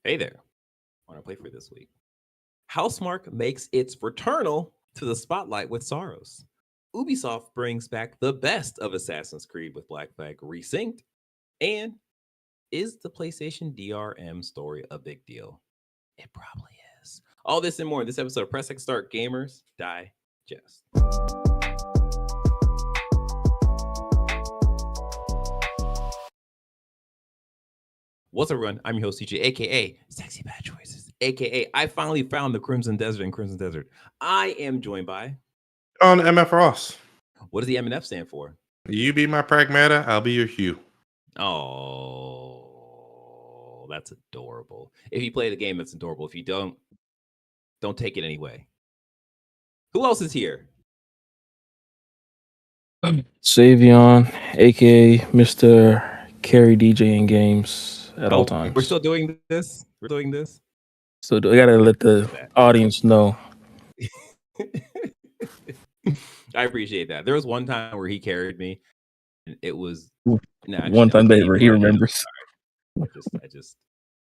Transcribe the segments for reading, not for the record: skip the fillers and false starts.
Hey there. Want to play for this week? Housemarque makes its Returnal to the spotlight with Saros. Ubisoft brings back the best of Assassin's Creed with Black Flag REsynced. And is the PlayStation DRM story a big deal? It probably is. All this and more in this episode of Press X Start Gamers Digest. What's up, everyone? I'm your host, CJ, aka Sexy Bad Choices, aka I finally found the Crimson Desert in Crimson Desert. I am joined by On MF Ross. What does the MNF stand for? You be my pragmata, I'll be your Hugh. Oh, that's adorable. If you play the game, that's adorable. If you don't take it anyway. Who else is here? Savion, aka Mr. Carry DJ in games at all times. We're still doing this. We're doing this. So I gotta let the audience know. I appreciate that. There was one time where he carried me, and it was one time that he remembers. I just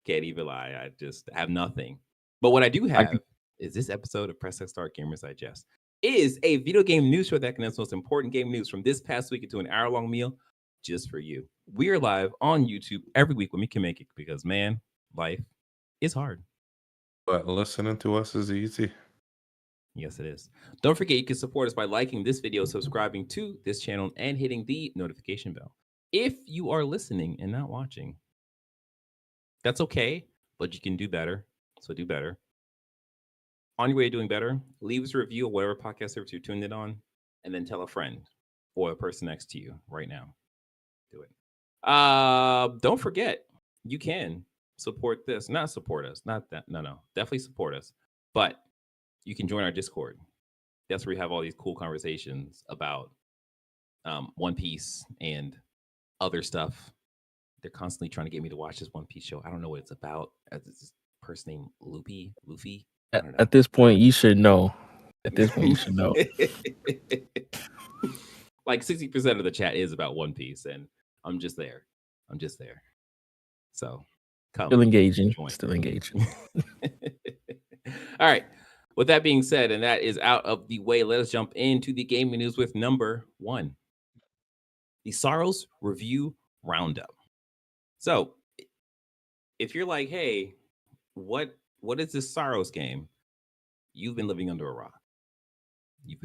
can't even lie. I just have nothing. But what I do have is this episode of Press X Start Gamers Digest is a video game news show that connects the most important game news from this past week into an hour-long meal just for you. We are live on YouTube every week when we can make it because, man, life is hard. But listening to us is easy. Yes, it is. Don't forget you can support us by liking this video, subscribing to this channel, and hitting the notification bell. If you are listening and not watching, that's okay, but you can do better. So do better. On your way to doing better, leave us a review of whatever podcast service you're tuned in on, and then tell a friend or a person next to you right now. Do it. Don't forget, you can support this. Not support us. Not that. No. Definitely support us. But you can join our Discord. That's where we have all these cool conversations about One Piece and other stuff. They're constantly trying to get me to watch this One Piece show. I don't know what it's about. This person named Luffy. At this point, you should know. At this point, you should know. Like 60% of the chat is about One Piece, and I'm just there. So come. Still engaging. All right. With that being said, and that is out of the way, let us jump into the gaming news with number 1. The Saros Review Roundup. So, if you're like, hey, what is this Saros game? You've been living under a rock. You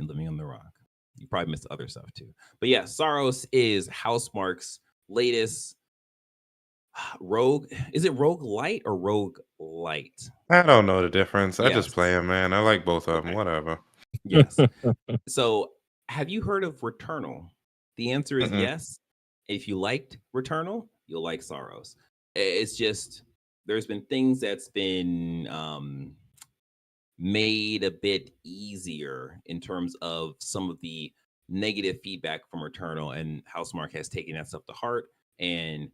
probably missed other stuff too. But yeah, Saros is Housemarque's latest rogue. Is it rogue light or rogue light? I don't know the difference. I just play them, man. I like both of them. Whatever. Yes. So, have you heard of Returnal? The answer is yes. If you liked Returnal, you'll like Saros. It's just there's been things that's been made a bit easier in terms of some of the negative feedback from Returnal, and Housemarque has taken that stuff to heart and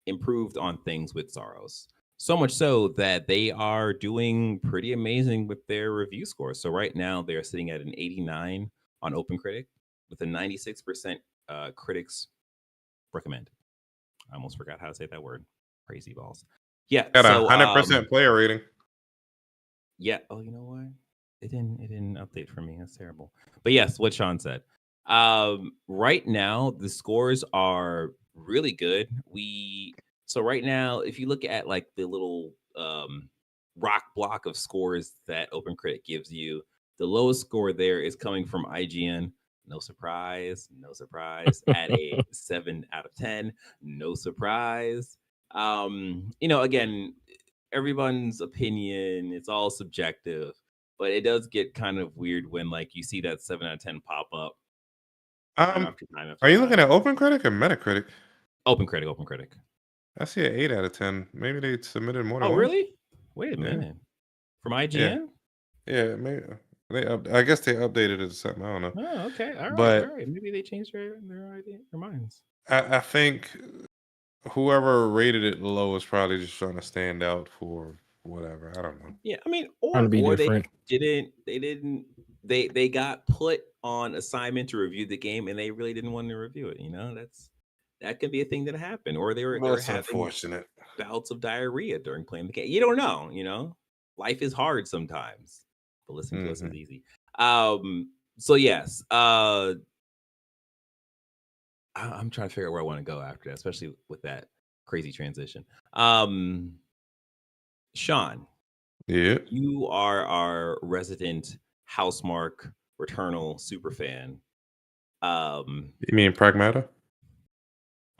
improved on things with Saros. So much so that they are doing pretty amazing with their review scores. So right now they're sitting at an 89 on OpenCritic with a 96% critics recommend. I almost forgot how to say that word. Crazy balls. Yeah. Got a 100% player rating. Yeah. Oh, you know what? It didn't update for me. That's terrible. But yes, what Sean said. Right now the scores are really good. So right now, if you look at like the little rock block of scores that OpenCritic gives you, the lowest score there is coming from IGN. No surprise, at a 7 out of 10. No surprise. Again, everyone's opinion, it's all subjective, but it does get kind of weird when like you see that 7 out of 10 pop up. Are you looking at OpenCritic or Metacritic? OpenCritic. I see an 8 out of 10. Maybe they submitted more than one. Oh, really? Wait a minute. From IGN? Yeah, maybe. I guess they updated it to something. I don't know. Oh, okay. All right. Maybe they changed their minds. I think whoever rated it low is probably just trying to stand out for whatever. I don't know. Yeah, I mean, or they got put on assignment to review the game and they really didn't want to review it. That could be a thing that happened, or they were That's unfortunate. bouts of diarrhea during playing the game. You don't know, life is hard sometimes, but listening to us is easy. So yes, I'm trying to figure out where I want to go after that, especially with that crazy transition. Sean, Yeah. you are our resident Housemarque Returnal super fan. You mean Pragmata?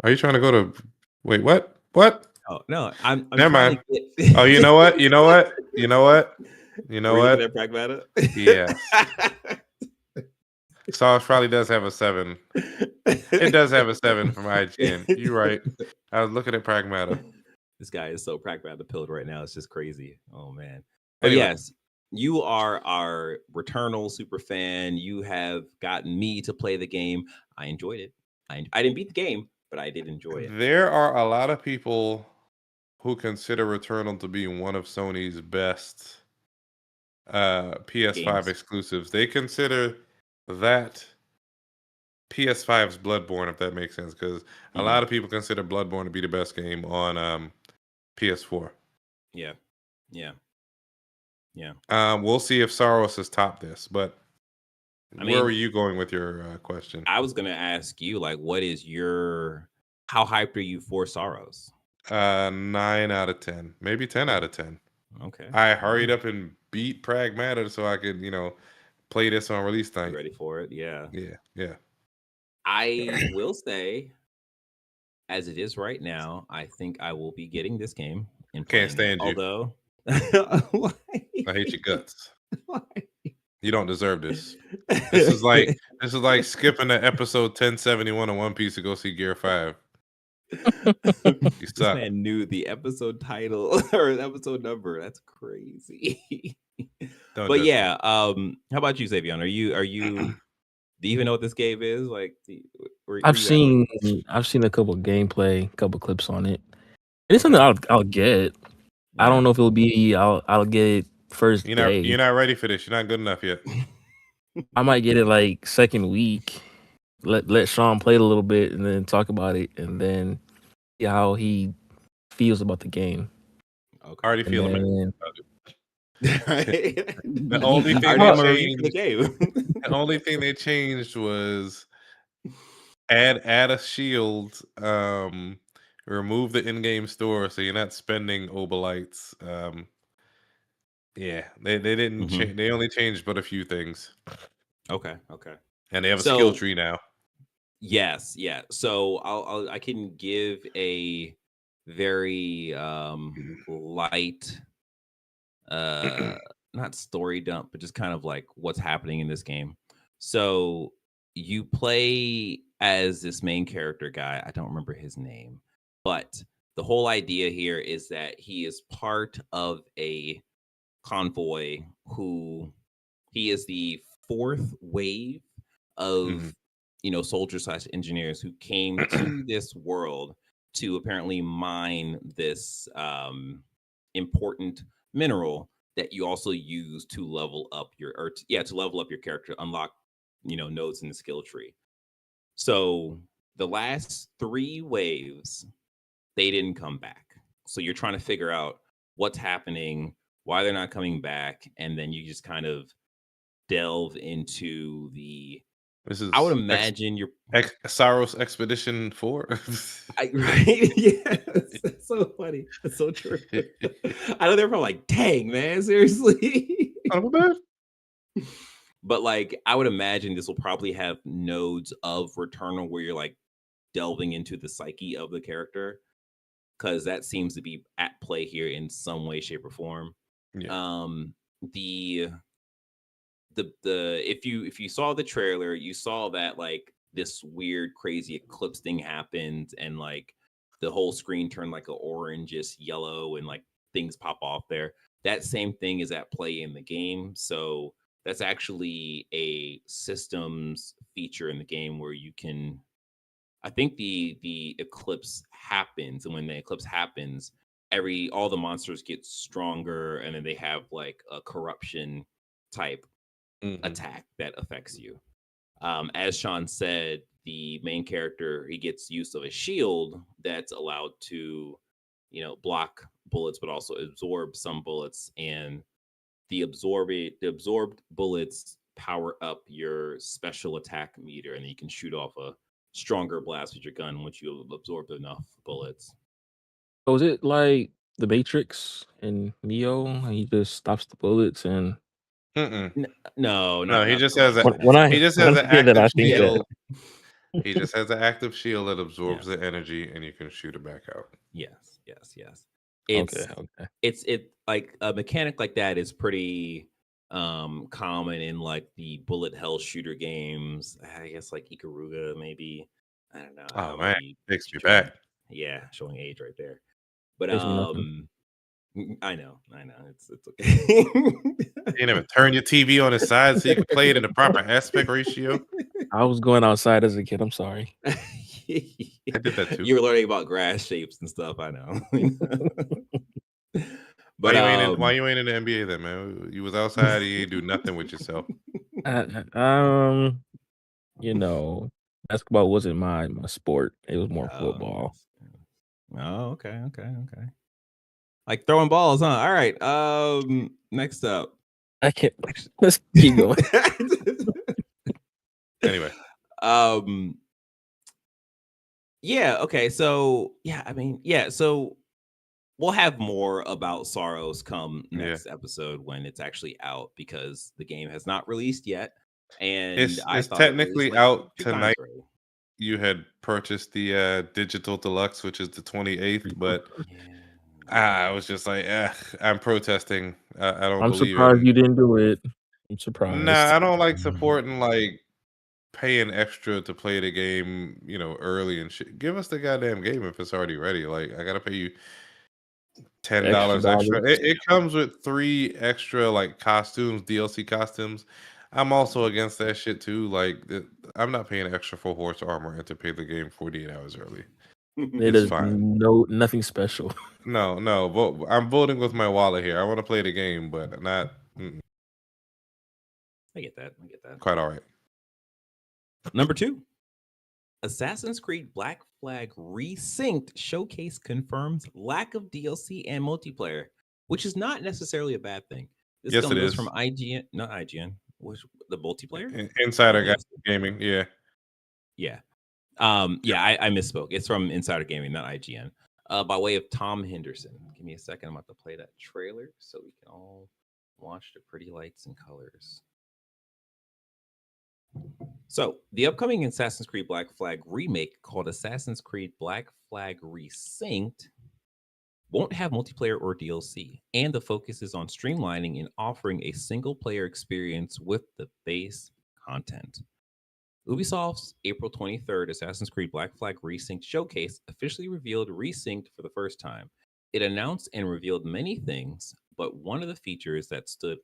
Are you trying to go to? Wait, what? What? Oh no, I'm Never trying mind. to get. Oh, you know what? You know what? You know what? You know Were you what? looking at Pragmata? Yes. Saros probably does have a 7. It does have a 7 from IGN. You're right. I was looking at Pragmata. This guy is so Pragmata pilled right now. It's just crazy. Oh man. But Anyway. yes, you are our Returnal super fan. You have gotten me to play the game. I enjoyed it. I didn't beat the game, but I did enjoy it. There are a lot of people who consider Returnal to be one of Sony's best PS5 Games. exclusives. They consider that PS5's Bloodborne, if that makes sense, because a lot of people consider Bloodborne to be the best game on PS4. Yeah. We'll see if Saros has topped this, but where were mean, you going with your question? I was gonna ask you, like, how hyped are you for Saros? 9 out of 10, maybe 10 out of 10. Okay. I hurried up and beat Pragmata so I could, play this on release night. You ready for it? Yeah. I will say, as it is right now, I think I will be getting this game and can't stand you. Although, I hate your guts. You don't deserve this. This is like skipping the episode 1071 of One Piece to go see Gear 5. You this suck. man knew the episode title or episode number. That's crazy. But yeah, how about you, Xavion? Are you do you even know what this game is? Like, I've seen a couple gameplay, couple clips on it. It's something I'll get. I don't know if it'll be. I'll get it first day. You're not ready for this. You're not good enough yet. I might get it like second week. Let Sean play it a little bit and then talk about it and then see how he feels about the game. Okay. I already feel about it. The only thing they changed was add a shield, remove the in-game store so you're not spending obolites. Yeah, they didn't change. They only changed but a few things. Okay. And they have a skill tree now. Yes, yeah. So I can give a very light not story dump, but just kind of like what's happening in this game. So you play as this main character guy. I don't remember his name, but the whole idea here is that he is part of a convoy he is the fourth wave of soldiers / engineers who came to this world to apparently mine this important mineral that you also use to level up your character, unlock nodes in the skill tree. So the last 3 waves, they didn't come back. So you're trying to figure out what's happening, why they're not coming back, and then you just kind of delve into the. I would imagine you're Saros Expedition 4. Right? Yes, that's so funny. That's so true. I know they're probably like, "Dang, man, seriously." But like, I would imagine this will probably have nodes of Returnal where you're like delving into the psyche of the character, because that seems to be at play here in some way, shape, or form. Yeah. If you saw the trailer, you saw that like this weird, crazy eclipse thing happened, and like the whole screen turned like an orangish yellow, and like things pop off there. That same thing is at play in the game. So that's actually a systems feature in the game where you can. I think the eclipse happens, and when the eclipse happens, all the monsters get stronger, and then they have like a corruption type attack that affects you. As Sean said, the main character, he gets use of a shield that's allowed to block bullets, but also absorb some bullets, and the absorbed bullets power up your special attack meter, and then you can shoot off a stronger blast with your gun once you have absorbed enough bullets. So is it like the Matrix and Neo, and he just stops the bullets and No, No, he not just so has much. he just when has I an hear that, I active think that shield. He just has an active shield that Yeah. absorbs the energy, and you can shoot it back out. Yes. okay. It's like a mechanic like that is pretty common in like the bullet hell shooter games. I guess like Ikaruga, maybe. I don't know. I Oh don't man, really takes me showing, back. yeah, showing age right there. But Takes me nothing. I know. It's okay. You never turn your TV on its side so you can play it in the proper aspect ratio. I was going outside as a kid. I'm sorry. I did that too. You were learning about grass shapes and stuff. I know. But why you ain't in the NBA then, man? You was outside. You ain't do nothing with yourself. Basketball wasn't my sport. It was more football. Oh, okay. Like throwing balls, huh? All right. Next up. I can't. Let's keep going. Anyway. Yeah. Okay. So So we'll have more about Saros come next episode when it's actually out, because the game has not released yet, and it's technically out tonight. You had purchased the digital deluxe, which is the 28th, but I was just like, I'm protesting. I don't. I'm believe surprised you didn't do it. I'm surprised. Nah, I don't like supporting like paying extra to play the game, early and shit. Give us the goddamn game if it's already ready. Like I gotta pay you $10 extra. It comes with 3 extra like costumes, DLC costumes. I'm also against that shit too. Like I'm not paying extra for horse armor and to pay the game 48 hours early. It is fine. Nothing special. No. I'm voting with my wallet here. I want to play the game, but not. I get that. Quite all right. Number 2, Assassin's Creed Black Flag REsynced showcase confirms lack of DLC and multiplayer, which is not necessarily a bad thing. This comes from IGN, not IGN. Which the multiplayer? Insider Gaming, yeah. I misspoke. It's from Insider Gaming, not IGN. By way of Tom Henderson. Give me a second. I'm about to play that trailer so we can all watch the pretty lights and colors. So, the upcoming Assassin's Creed Black Flag remake, called Assassin's Creed Black Flag REsynced, won't have multiplayer or DLC, and the focus is on streamlining and offering a single-player experience with the base content. Ubisoft's April 23rd Assassin's Creed Black Flag REsynced showcase officially revealed REsynced for the first time. It announced and revealed many things, but one of the features that stood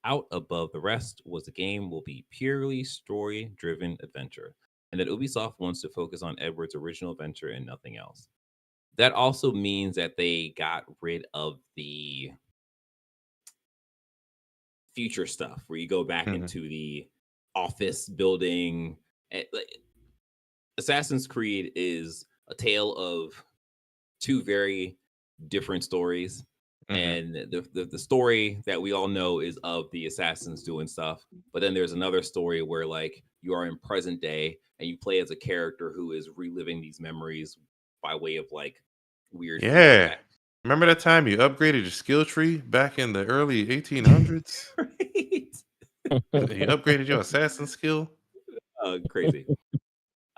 out above the rest was the game will be purely story-driven adventure, and that Ubisoft wants to focus on Edward's original adventure and nothing else. That also means that they got rid of the future stuff where you go back into the office building. Assassin's Creed is a tale of 2 very different stories. And the story that we all know is of the assassins doing stuff, but then there's another story where like you are in present day and you play as a character who is reliving these memories by way of like weird. Remember that time you upgraded your skill tree back in the early 1800s? Right. You upgraded your assassin skill? Crazy.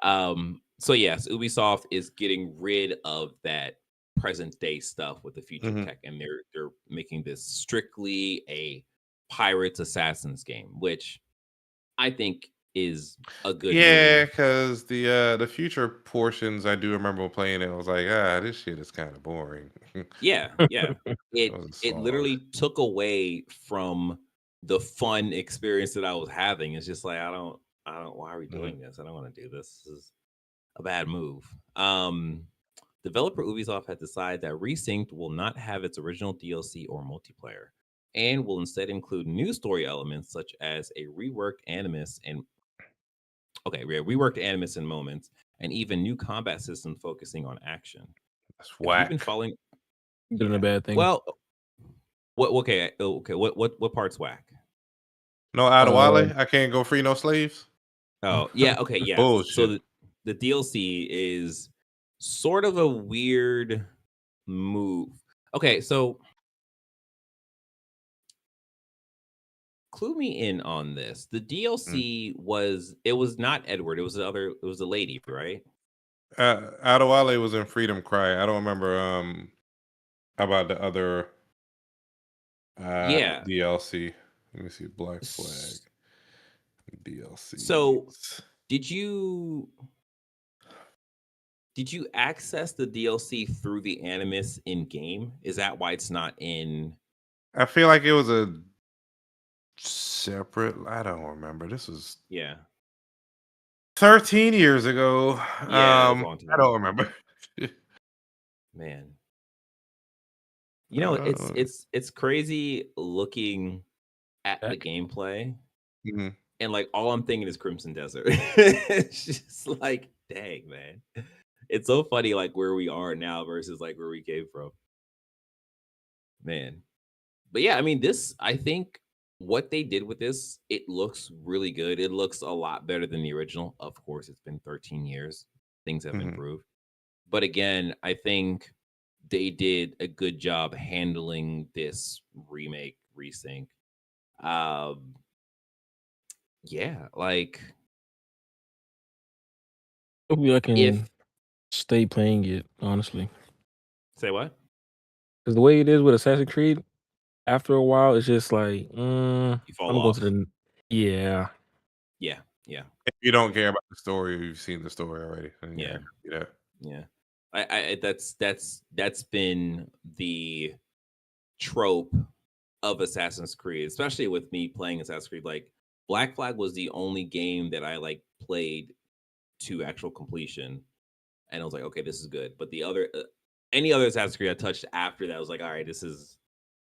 So yes, Ubisoft is getting rid of that present day stuff with the future tech, and they're making this strictly a pirates assassins game, which I think is a good move. Because the future portions, I do remember playing it. I was like, this shit is kind of boring. It literally took away from the fun experience that I was having. It's just like I don't why are we doing this? I don't want to do this. This is a bad move. Developer Ubisoft had decided that REsynced will not have its original DLC or multiplayer, and will instead include new story elements such as a reworked animus and moments, and even new combat system focusing on action. That's whack. Doing a bad thing. Well, what? Okay, What part's whack? No Adewale, I can't go free no slaves. Oh yeah, okay, yes. Bullshit. So the DLC is sort of a weird move. Okay, so clue me in on this. The DLC was not Edward. It was a lady, right? Adewale was in Freedom Cry. I don't remember about the other Yeah. DLC. Let me see. Black Flag DLC. So did you access the DLC through the Animus in game? Is that why it's not in? I feel like it was a separate. I don't remember. This was 13 years ago. Yeah, it was a long time I don't remember. Man, you know, it's crazy looking at the gameplay, and like all I'm thinking is Crimson Desert. It's just like, dang, man, it's so funny, like where we are now versus like where we came from, man. But yeah, I mean, I think what they did with this, it looks really good. It looks a lot better than the original. Of course, it's been 13 years. Things have improved. But again, I think they did a good job handling this remake, resync. Yeah, like Hopefully I can stay playing it, honestly. Say what? Because the way it is with Assassin's Creed, after a while, it's just like, you fall I'm off. going to the Yeah. If you don't care about the story, you've seen the story already. Yeah. I that's been the trope of Assassin's Creed, especially with me playing Assassin's Creed. Like Black Flag was the only game that I like played to actual completion, and I was like, okay, this is good. But the other, any other Assassin's Creed I touched after that, I was like, all right,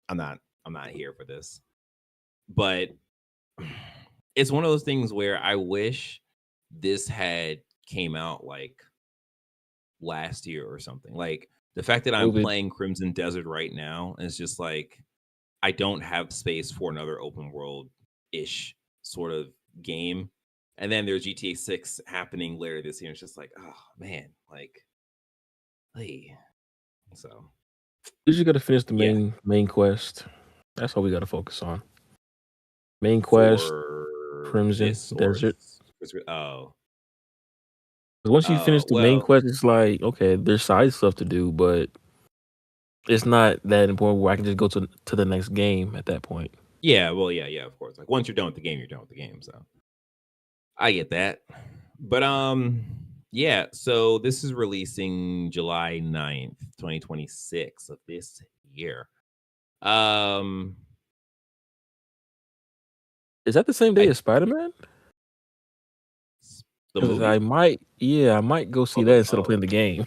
I'm not here for this. But it's one of those things where I wish this had came out like last year or something. Like the fact that I'm playing Crimson Desert right now, and it's just like I don't have space for another open world ish sort of game. And then there's GTA 6 happening later this year. It's just like, oh man, like, hey. So you just got to finish the main quest. That's all we got to focus on. Main quest, Crimson Desert. Oh. Once you finish the main quest, it's like, okay, there's side stuff to do, but it's not that important where I can just go to the next game at that point. Yeah, well, yeah, of course. Like once you're done with the game, you're done with the game. So I get that. But yeah, so this is releasing July 9th, 2026 of this year. Is that the same day as Spider-Man? Because I might go see that instead of playing the game.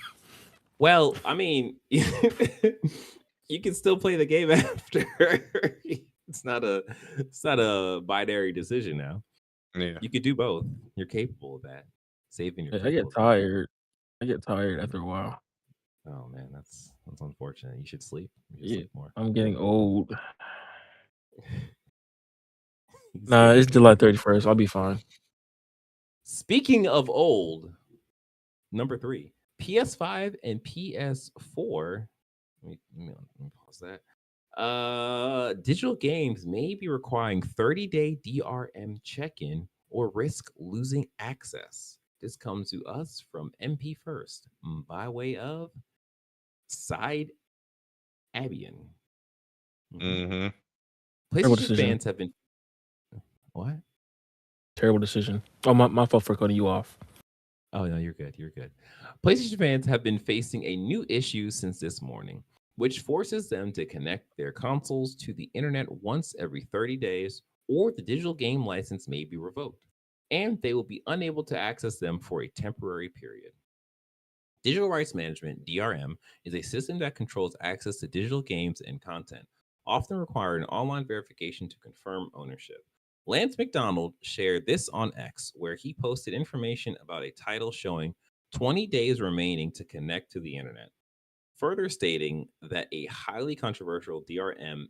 Well, I mean, you can still play the game after. It's not a binary decision now. Yeah, you could do both. You're capable of that. Saving your. I get tired. I get tired after a while. Oh man, that's unfortunate. You should sleep. Sleep more. I'm getting old. Nah, it's July 31st. I'll be fine. Speaking of old, number 3, PS5 and PS4. Let me pause that. Digital games may be requiring 30-day DRM check-in or risk losing access. This comes to us from MP First by way of Side Abian. PlayStation fans have been what? Terrible decision. Oh, my fault for cutting you off. Oh no, you're good. You're good. PlayStation fans have been facing a new issue since this morning, which forces them to connect their consoles to the internet once every 30 days, or the digital game license may be revoked, and they will be unable to access them for a temporary period. Digital rights management, DRM, is a system that controls access to digital games and content, often requiring online verification to confirm ownership. Lance McDonald shared this on X, where he posted information about a title showing 20 days remaining to connect to the internet. further stating that a highly controversial DRM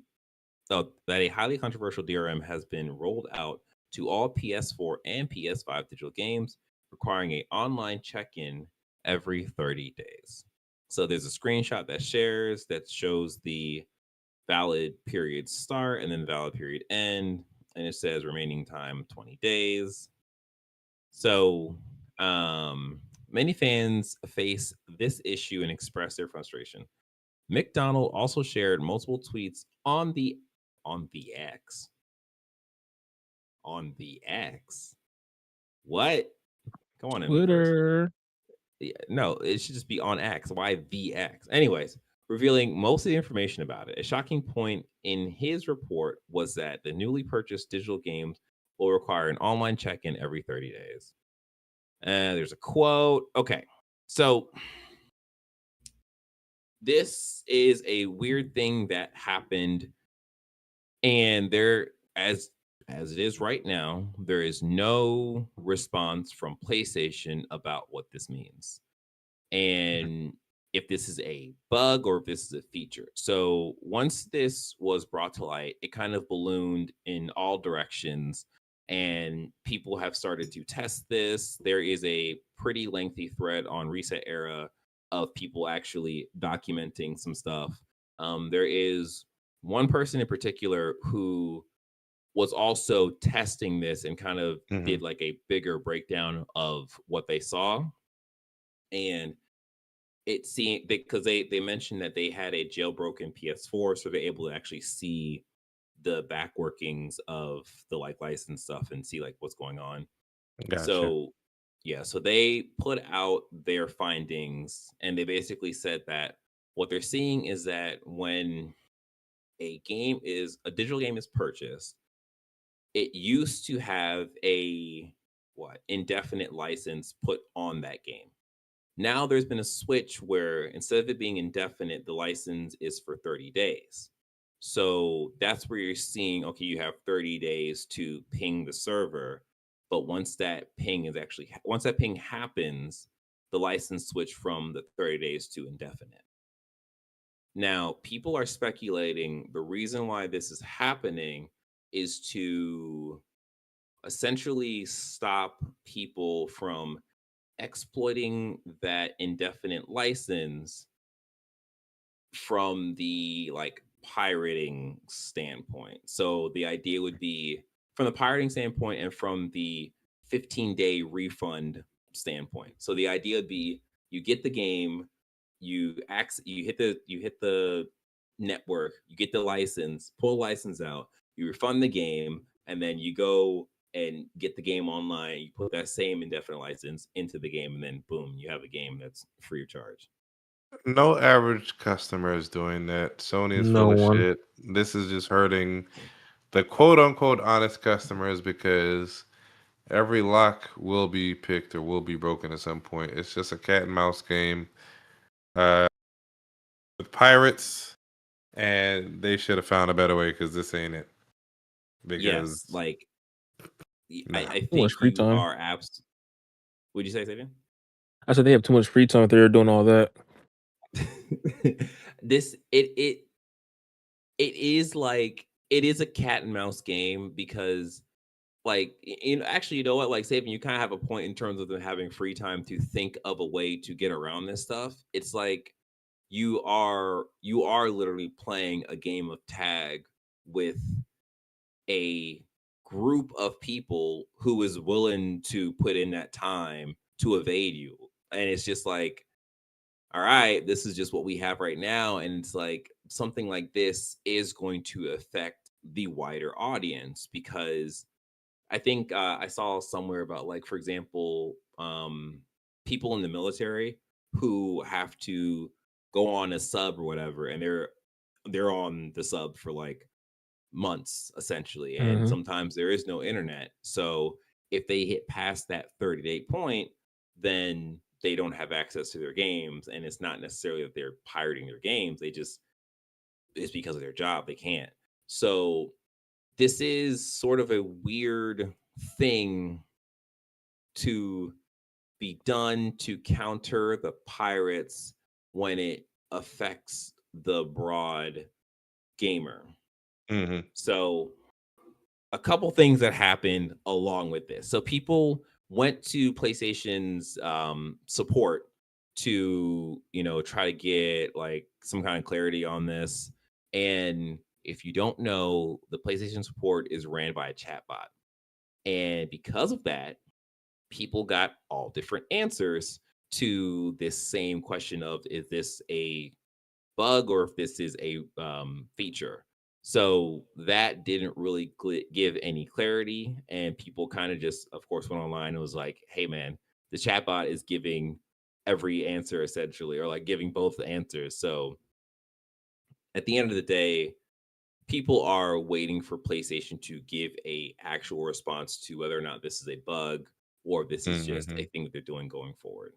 has been rolled out to all PS4 and PS5 digital games, requiring an online check-in every 30 days. So there's a screenshot that shows the valid period start and then valid period end, and it says remaining time 20 days. So many fans face this issue and express their frustration. McDonald also shared multiple tweets on the X. On the X. What? Come on, Twitter. Yeah, no, it should just be on X. Why VX? Anyways, revealing most of the information about it. A shocking point in his report was that the newly purchased digital games will require an online check-in every 30 days. There's a quote. Okay, so this is a weird thing that happened, and there, as it is right now, there is no response from PlayStation about what this means and if this is a bug or if this is a feature. So once this was brought to light, it kind of ballooned in all directions and people have started to test this. There is a pretty lengthy thread on Reset Era of people actually documenting some stuff. There is one person in particular who was also testing this and kind of did like a bigger breakdown of what they saw. And it seemed because they mentioned that they had a jailbroken PS4, so they're able to actually see the back workings of the like license stuff and see like what's going on. Gotcha. So yeah, so they put out their findings and they basically said that what they're seeing is that when a digital game is purchased, it used to have a indefinite license put on that game. Now there's been a switch where instead of it being indefinite, the license is for 30 days. So that's where you're seeing, okay, you have 30 days to ping the server. But once that ping happens, the license switch from the 30 days to indefinite. Now, people are speculating the reason why this is happening is to essentially stop people from exploiting that indefinite license from the like pirating standpoint. So the idea would be from the pirating standpoint and from the 15-day refund standpoint. So the idea would be you get the game, you hit the network, you get the license, pull the license out, you refund the game, and then you go and get the game online, you put that same indefinite license into the game, and then boom, you have a game that's free of charge. No average customer is doing that. Sony is full of shit. This is just hurting the quote unquote honest customers because every lock will be picked or will be broken at some point. It's just a cat and mouse game with pirates, and they should have found a better way because this ain't it. Because yes, like nah. I think you are abs. Would you say, Sabian? I said they have too much free time if they're doing all that. It is a cat and mouse game because like actually, you know what, like Sabian, you kind of have a point in terms of them having free time to think of a way to get around this stuff. It's like you are literally playing a game of tag with a group of people who is willing to put in that time to evade you. And it's just like, all right, this is just what we have right now. And it's like something like this is going to affect the wider audience because I think I saw somewhere about like, for example, people in the military who have to go on a sub or whatever, and they're on the sub for like months essentially, and sometimes there is no internet. So if they hit past that 30-day point, then they don't have access to their games, and it's not necessarily that they're pirating their games. It's because of their job they can't. So this is sort of a weird thing to be done to counter the pirates when it affects the broad gamer. Mm-hmm. So a couple things that happened along with this. So people went to PlayStation's support to, try to get like some kind of clarity on this. And if you don't know, the PlayStation support is ran by a chatbot. And because of that, people got all different answers to this same question of, is this a bug or if this is a feature? So that didn't really give any clarity, and people kind of just, of course, went online and was like, "Hey, man, the chatbot is giving every answer essentially, or like giving both answers." So at the end of the day, people are waiting for PlayStation to give a actual response to whether or not this is a bug or if this is just a thing that they're doing going forward.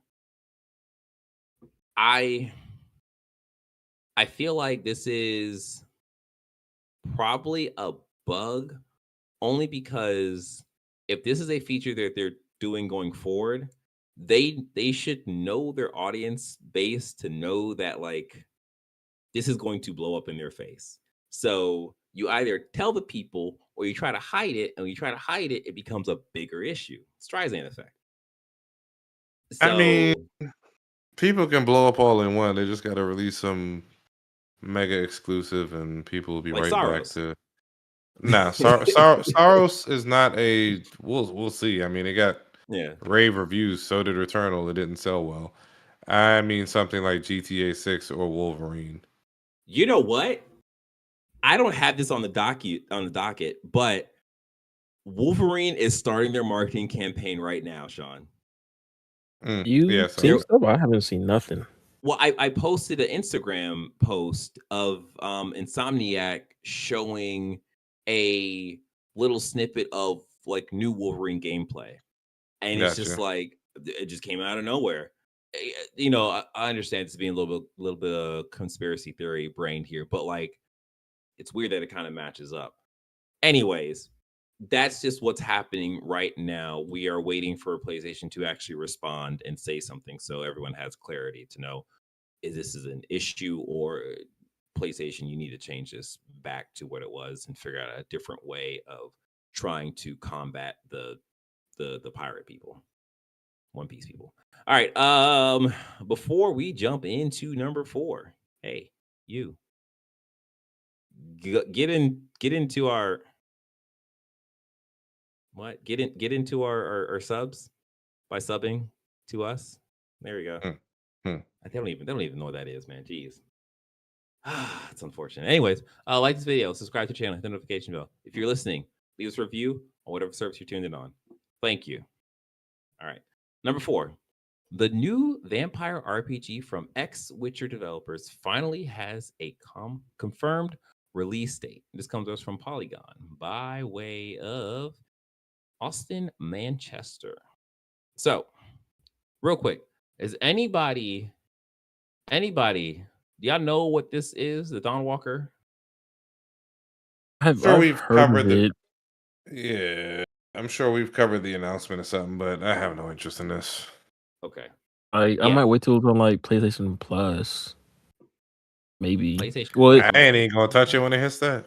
I feel like this is probably a bug, only because if this is a feature that they're doing going forward, they should know their audience base to know that like this is going to blow up in their face. So you either tell the people or you try to hide it, and when you try to hide it, it becomes a bigger issue. Streisand effect. So I mean, people can blow up all in one. They just got to release some mega exclusive, and people will be like right Saros. back to. Nah, Saros is not a. We'll see. I mean, it got rave reviews. So did Returnal. It didn't sell well. I mean, something like GTA 6 or Wolverine. You know what? I don't have this on the docket, but Wolverine is starting their marketing campaign right now, Sean. You seen stuff? I haven't seen nothing. Well, I posted an Instagram post of Insomniac showing a little snippet of like new Wolverine gameplay, and it's just like it just came out of nowhere. I understand it's being a little bit of conspiracy theory brain here, but like it's weird that it kind of matches up. Anyways, that's just what's happening right now. We are waiting for PlayStation to actually respond and say something so everyone has clarity to know is this is an issue, or PlayStation, you need to change this back to what it was and figure out a different way of trying to combat the pirate people, One Piece people. All right. Before we jump into number 4, hey, you get into our what? Get into our subs by subbing to us. There we go. They don't even know what that is, man. Jeez. It's unfortunate. Anyways, like this video, subscribe to the channel, hit the notification bell. If you're listening, leave us a review on whatever service you're tuned in on. Thank you. All right. Number 4. The new vampire RPG from ex-Witcher developers finally has a confirmed release date. This comes to us from Polygon by way of Austin Manchester. So, real quick, is anybody, do y'all know what this is? The Dawnwalker? I'm sure we've covered it. Yeah, I'm sure we've covered the announcement or something, but I have no interest in this. Okay. I might wait till it's on like PlayStation Plus. Maybe. PlayStation. Well, I ain't gonna touch it when it hits that.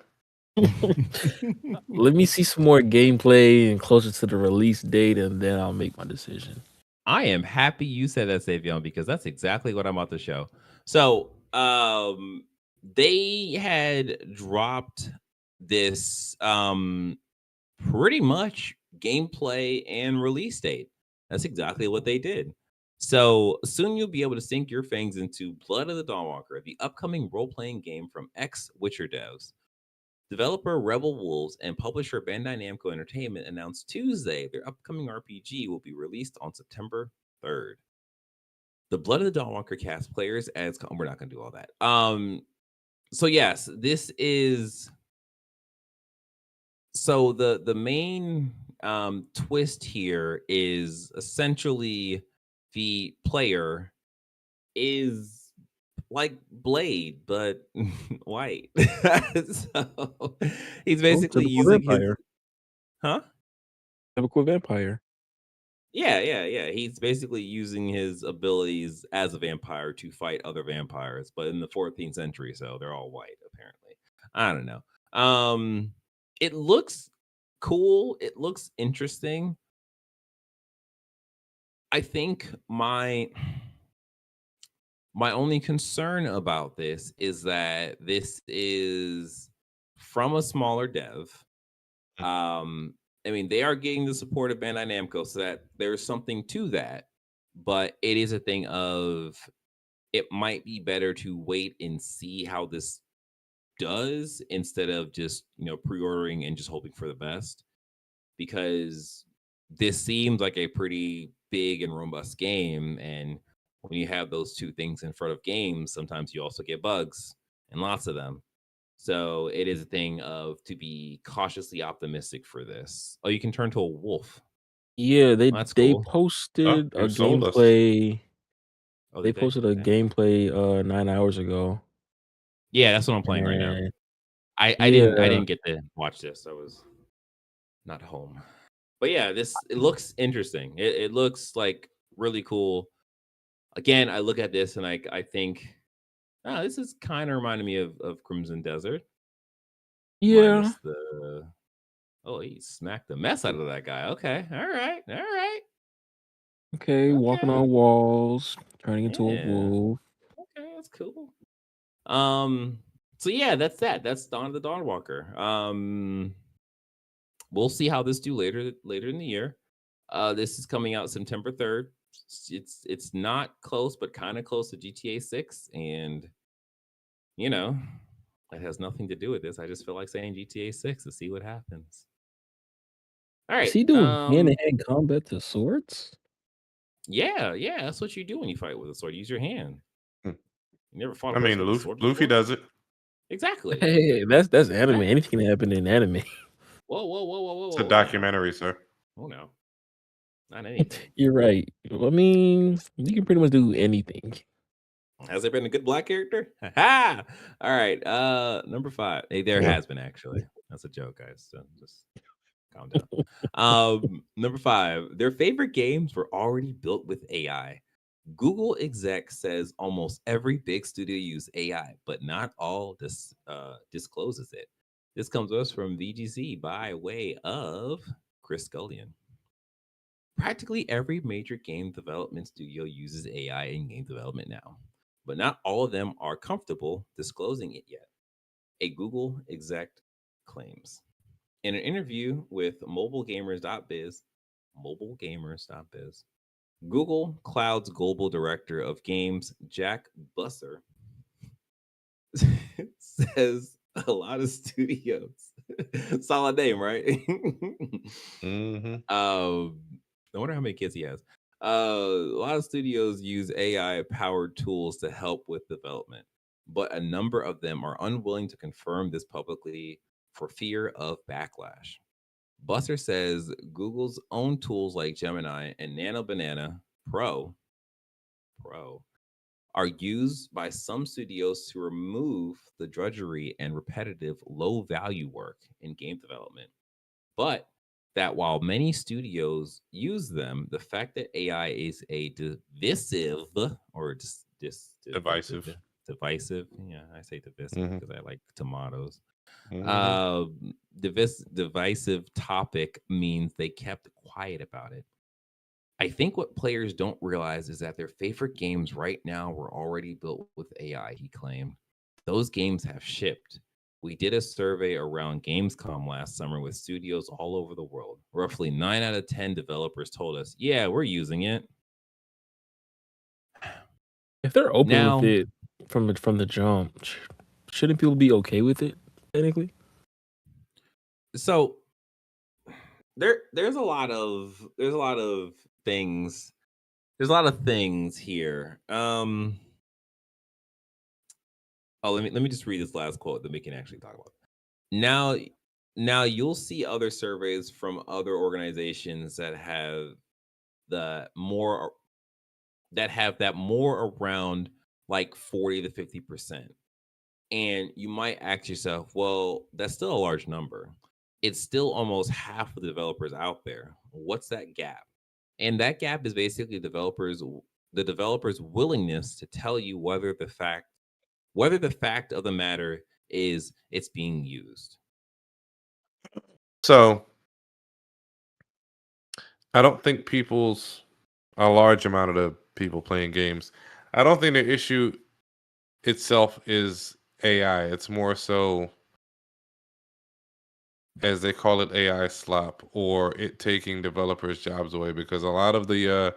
Let me see some more gameplay and closer to the release date, and then I'll make my decision. I am happy you said that, Savion, because that's exactly what I'm about to show. So, they had dropped this pretty much gameplay and release date. That's exactly what they did. So soon you'll be able to sink your fangs into Blood of the Dawnwalker, the upcoming role-playing game from ex-Witcher devs. Developer Rebel Wolves and publisher Bandai Namco Entertainment announced Tuesday their upcoming RPG will be released on September 3rd. The Blood of the Dawnwalker cast players as we're not going to do all that. So yes, this is the main twist here is essentially the player is like Blade, but white. So he's basically using his... Typical vampire. Yeah. He's basically using his abilities as a vampire to fight other vampires, but in the 14th century, so they're all white apparently. I don't know. It looks cool. It looks interesting. I think my only concern about this is that this is from a smaller dev. I mean, they are getting the support of Bandai Namco, so that there's something to that. But it is a thing of it might be better to wait and see how this does instead of just pre-ordering and just hoping for the best, because this seems like a pretty big and robust game, and when you have those two things in front of games, sometimes you also get bugs and lots of them. So it is a thing of to be cautiously optimistic for this. Oh, you can turn to a wolf. Yeah, Well, that's they cool. posted a you sold us. gameplay. Oh, They did they? posted a Okay. gameplay 9 hours ago. Yeah, that's what I'm playing right now. And I yeah, didn't get to watch this. I was not home. But yeah, it looks interesting. It looks like really cool. Again, I look at this and I think, oh, this is kind of reminding me of Crimson Desert. yeah, Minus the he smacked the mess out of that guy. Okay. All right. okay, walking Okay. on walls, turning into a Yeah. wolf. Okay, that's cool. So yeah, that's that. That's Dawn of the Dawnwalker. We'll see how this do later in the year. This is coming out September 3rd. It's not close, but kind of close to GTA 6, and it has nothing to do with this. I just feel like saying GTA 6 to see what happens. All Is right. he doing hand-to-hand combat to swords? Yeah, that's what you do when you fight with a sword. Use your hand. Hmm. You never fought a I person mean, with a sword Luffy before? does it. Exactly. Hey, that's anime. Exactly. Anything can happen in anime. Whoa. It's a Now. documentary, sir. Oh no. Not anything. You're right. I mean, you can pretty much do anything. Has there been a good black character? Ha! All right. Number 5. Hey, there has been actually. That's a joke, guys. So just calm down. Number 5. Their favorite games were already built with AI. Google exec says almost every big studio use AI, but not all discloses it. This comes to us from VGC by way of Chris Scullion. Practically every major game development studio uses AI in game development now, but not all of them are comfortable disclosing it yet, a Google exec claims. In an interview with mobilegamers.biz, Google Cloud's global director of games, Jack Busser, says a lot of studios. Solid name, right? Mm-hmm. I wonder how many kids he has. A lot of studios use AI powered tools to help with development, but a number of them are unwilling to confirm this publicly for fear of backlash. Busser says Google's own tools like Gemini and Nano Banana Pro are used by some studios to remove the drudgery and repetitive low value work in game development. But that while many studios use them, the fact that AI is a divisive or Divisive. divisive. Yeah, I say divisive Mhm. because I like tomatoes. Mhm. Divisive topic means they kept quiet about it. I think what players don't realize is that their favorite games right now were already built with AI, he claimed. Those games have shipped. We did a survey around Gamescom last summer with studios all over the world. Roughly 9 out of 10 developers told us, yeah, we're using it. If they're open Now, with it from the jump, shouldn't people be okay with it technically? so there's a lot of things. There's a lot of things here. Let me just read this last quote that we can actually talk about. Now you'll see other surveys from other organizations that have that more around like 40 to 50%. And you might ask yourself, well, that's still a large number. It's still almost half of the developers out there. What's that gap? And that gap is basically the developer's willingness to tell you whether the fact of the matter is it's being used. So I don't think a large amount of the people playing games, I don't think the issue itself is AI. It's more so, as they call it, AI slop, or it taking developers' jobs away, because a lot of the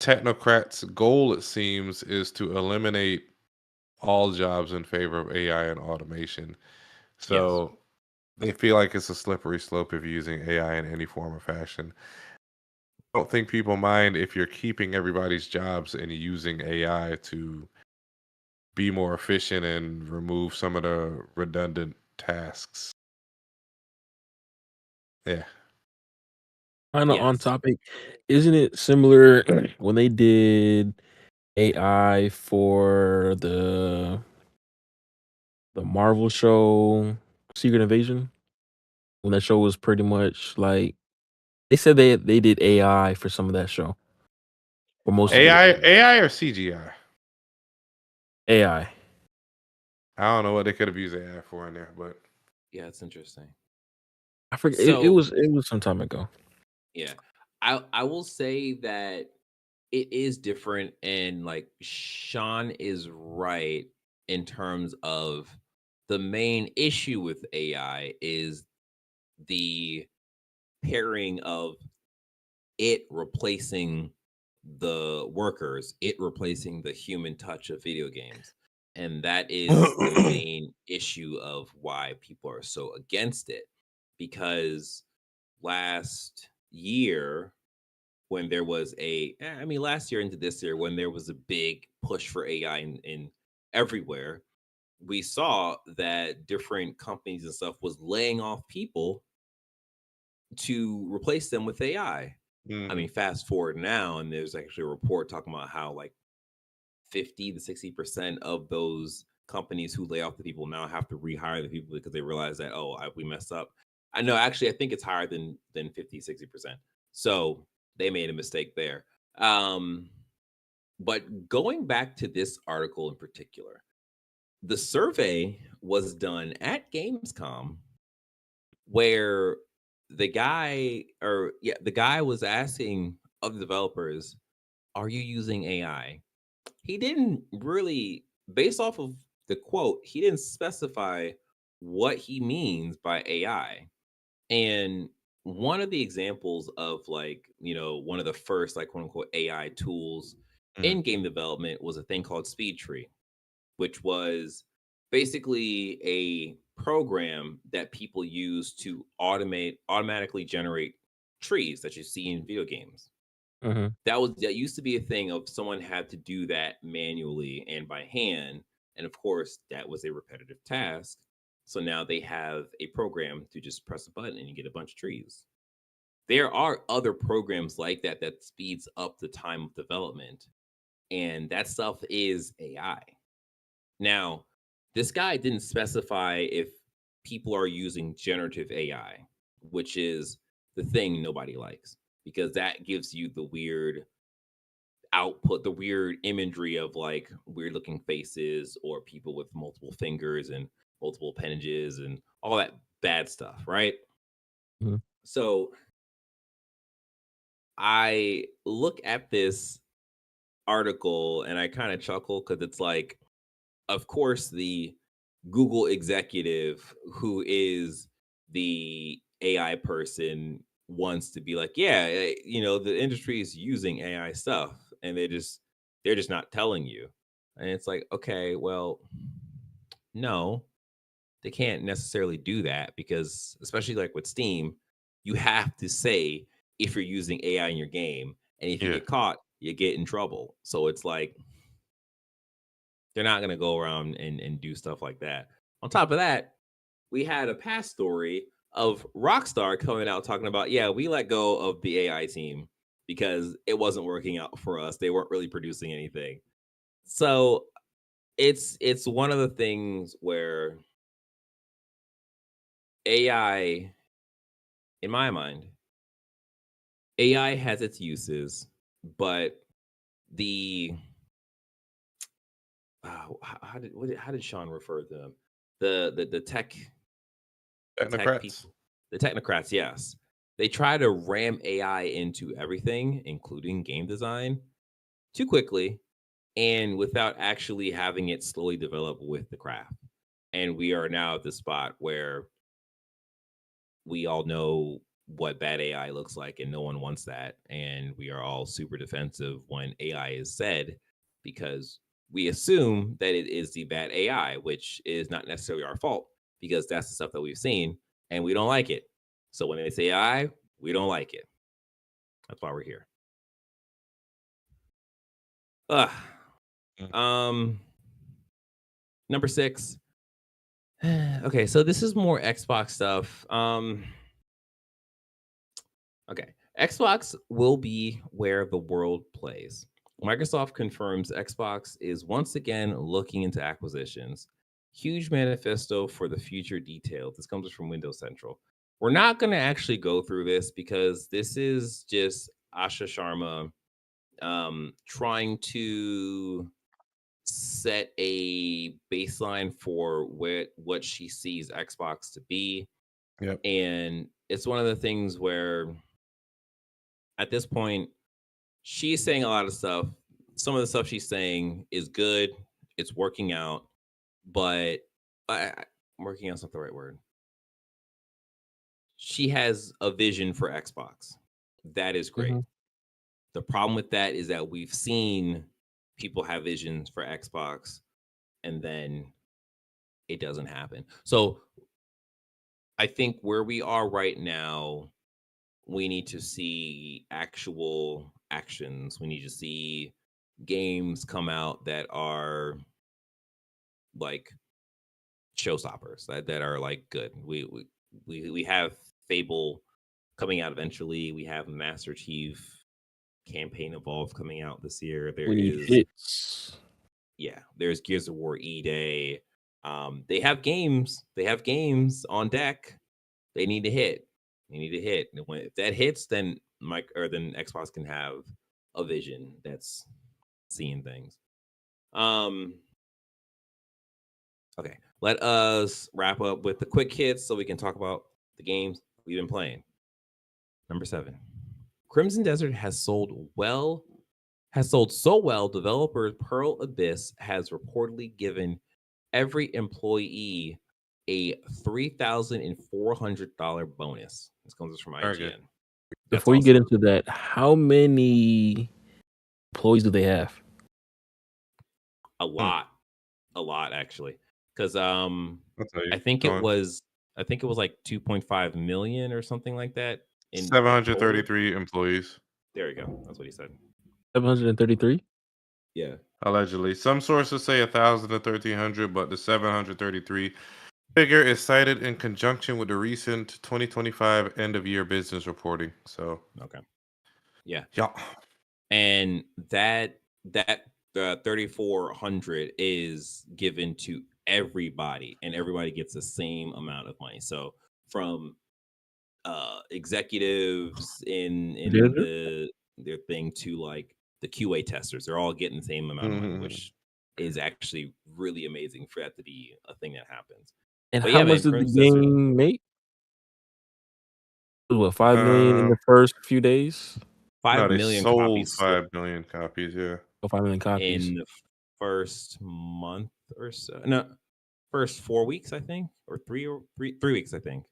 technocrats' goal, it seems, is to eliminate all jobs in favor of AI and automation. So they feel like it's a slippery slope if you're using AI in any form or fashion. I don't think people mind if you're keeping everybody's jobs and using AI to be more efficient and remove some of the redundant tasks. Yeah. Kind of on topic, isn't it similar when they did AI for the Marvel show Secret Invasion? When that show was pretty much like they said they did AI for some of that show. For most of it. AI or CGI? AI. I don't know what they could have used AI for in there, but yeah, it's interesting. I forget. So- it was some time ago. Yeah. I will say that it is different, and like Sean is right in terms of the main issue with AI is the pairing of it replacing the workers, it replacing the human touch of video games. And that is the main issue of why people are so against it. Because last year, when there was last year into this year, when there was a big push for AI in everywhere, we saw that different companies and stuff was laying off people to replace them with AI. I mean, fast forward now, and there's actually a report talking about how like 50 to 60% of those companies who lay off the people now have to rehire the people because they realize that, we messed up. I know, actually, I think it's higher than 50, 60%. So they made a mistake there. But going back to this article in particular, the survey was done at Gamescom where the guy was asking other developers, are you using AI? He didn't really, based off of the quote, he didn't specify what he means by AI. And one of the examples of one of the first quote unquote AI tools in game development was a thing called SpeedTree, which was basically a program that people use to automatically generate trees that you see in video games. That used to be a thing of someone had to do that manually and by hand, and of course that was a repetitive task. So now they have a program to just press a button and you get a bunch of trees. There are other programs like that that speeds up the time of development, and that stuff is AI. Now, this guy didn't specify if people are using generative AI, which is the thing nobody likes, because that gives you the weird output, the weird imagery of like weird looking faces or people with multiple fingers and multiple appendages and all that bad stuff, right? So I look at this article and I kind of chuckle because it's like, of course, the Google executive who is the AI person wants to be like, yeah, the industry is using AI stuff, and they're just not telling you. And it's like, okay, well, no, they can't necessarily do that, because especially like with Steam, you have to say if you're using AI in your game, and if you get caught, you get in trouble. So it's like they're not going to go around and do stuff like that. On top of that, we had a past story of Rockstar coming out talking about, yeah, we let go of the AI team because it wasn't working out for us. They weren't really producing anything. So it's one of the things where AI, in my mind, AI has its uses, but the how did Sean refer to them? The tech Technocrats. people, the technocrats. Yes, they try to ram AI into everything, including game design, too quickly and without actually having it slowly develop with the craft. And we are now at the spot where we all know what bad AI looks like, and no one wants that. And we are all super defensive when AI is said because we assume that it is the bad AI, which is not necessarily our fault because that's the stuff that we've seen and we don't like it. So when they say AI, we don't like it. That's why we're here. Number 6. Okay, so this is more Xbox stuff. Okay, Xbox will be where the world plays. Microsoft confirms Xbox is once again looking into acquisitions. Huge manifesto for the future detailed. This comes from Windows Central. We're not going to actually go through this because this is just Asha Sharma trying to set a baseline for what she sees Xbox to be. Yep. And it's one of the things where at this point, she's saying a lot of stuff. Some of the stuff she's saying is good. It's working out, but working out's not the right word. She has a vision for Xbox. That is great. The problem with that is that we've seen people have visions for Xbox and then it doesn't happen. So I think where we are right now, we need to see actual actions. We need to see games come out that are like showstoppers, that are like good. We have Fable coming out eventually. We have Master Chief Campaign Evolved coming out this year. There is hits. Yeah, there's Gears of War E-Day. They have games. They have games on deck. They need to hit. They need to hit. And if that hits, then then Xbox can have a vision that's seeing things. Okay, let us wrap up with the quick hits so we can talk about the games we've been playing. Number 7, Crimson Desert has sold so well. Developer Pearl Abyss has reportedly given every employee a $3,400 bonus. This comes from IGN. Before you get into that, how many employees do they have? A lot actually, because I think it was like 2.5 million or something like that. 733 employees. There you go. That's what he said. 733. Yeah, allegedly. Some sources say 1,000 to 1,300, but the 733 figure is cited in conjunction with the recent 2025 end of year business reporting. So okay, yeah, yeah, and that 3,400 is given to everybody, and everybody gets the same amount of money. So from executives in their thing to like the QA testers, they're all getting the same amount of money, which is actually really amazing for that to be a thing that happens. And But how yeah, much man, did the Crimson Desert, game make? What, 5 million in the first few days? 5 they million sold copies 5 million copies. Yeah, 5 million copies in the first month or so. No, first 4 weeks, I think, or 3 weeks, I think.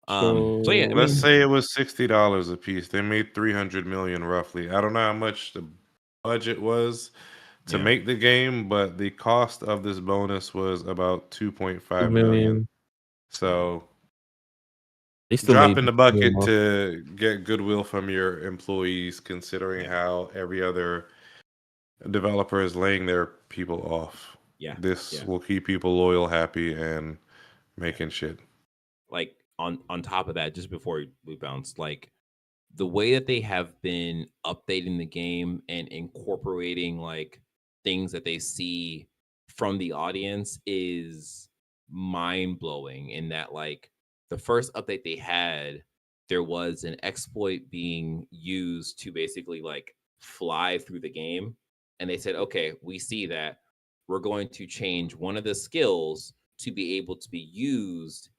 So yeah, I let's mean, say it was $60 a piece. They made 300 million roughly. I don't know how much the budget was to make the game, but the cost of this bonus was about 2.5 million. So they still drop in the bucket to get goodwill from your employees, considering how every other developer is laying their people off. This will keep people loyal, happy, and making shit. Like on top of that, just before we bounce, like the way that they have been updating the game and incorporating like things that they see from the audience is mind blowing. In that, like the first update they had there was an exploit being used to basically like fly through the game. And they said, okay, we see that. We're going to change one of the skills to be able to be used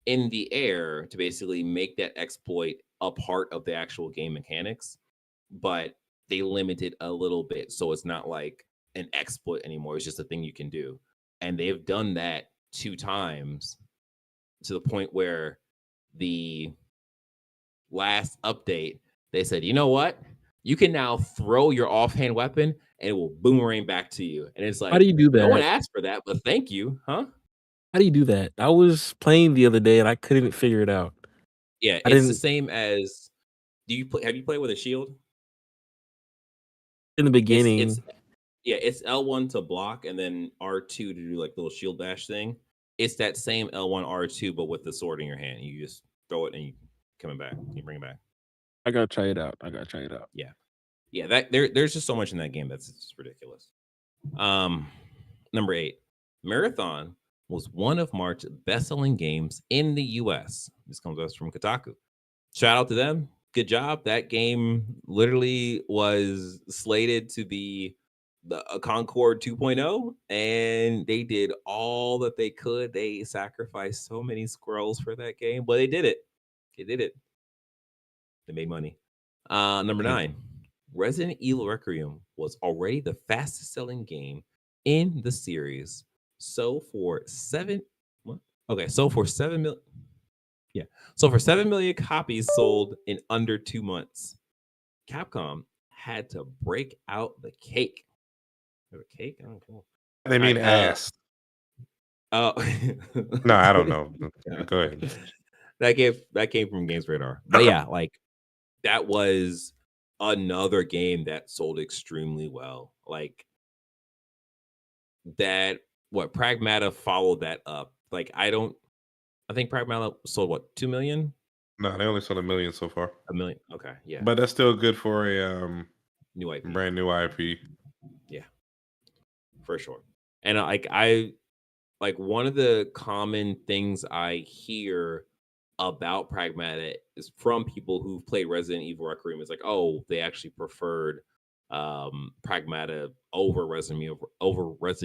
in the air to basically make that exploit a part of the actual game mechanics. But they limit it a little bit. So it's not like an exploit anymore. It's just a thing you can do. And they've done that 2 times to the point where the last update, they said, you know what? You can now throw your offhand weapon and it will boomerang back to you. And it's like, How do you do that? No one asked for that, but thank you, huh? How do you do that? I was playing the other day and I couldn't figure it out. Yeah, it's the same as. Have you played with a shield? In the beginning. It's L1 to block and then R2 to do like the little shield bash thing. It's that same L1 R2, but with the sword in your hand. You just throw it and you coming back. You bring it back. I gotta try it out. Yeah. That there's just so much in that game that's just ridiculous. Number 8, Marathon was one of March's best-selling games in the U.S. This comes to us from Kotaku. Shout out to them. Good job. That game literally was slated to be a Concord 2.0, and they did all that they could. They sacrificed so many squirrels for that game, but they did it. They made money. Number 9, Resident Evil Requiem was already the fastest selling game in the series. So for 7 million. Yeah. So for 7 million copies sold in under 2 months, Capcom had to break out the cake. The cake? I don't know. They mean ass. Oh. No, I don't know. Go ahead. That came from Games Radar. But yeah, like that was another game that sold extremely well. Like that, Pragmata followed that up. Like I think Pragmata sold 2 million? No, they only sold 1 million so far. 1 million. Okay, yeah. But that's still good for a new IP. Brand new IP. Yeah. For sure. And I one of the common things I hear about Pragmata is from people who've played Resident Evil Requiem. It's like, oh, they actually preferred Pragmata over Resident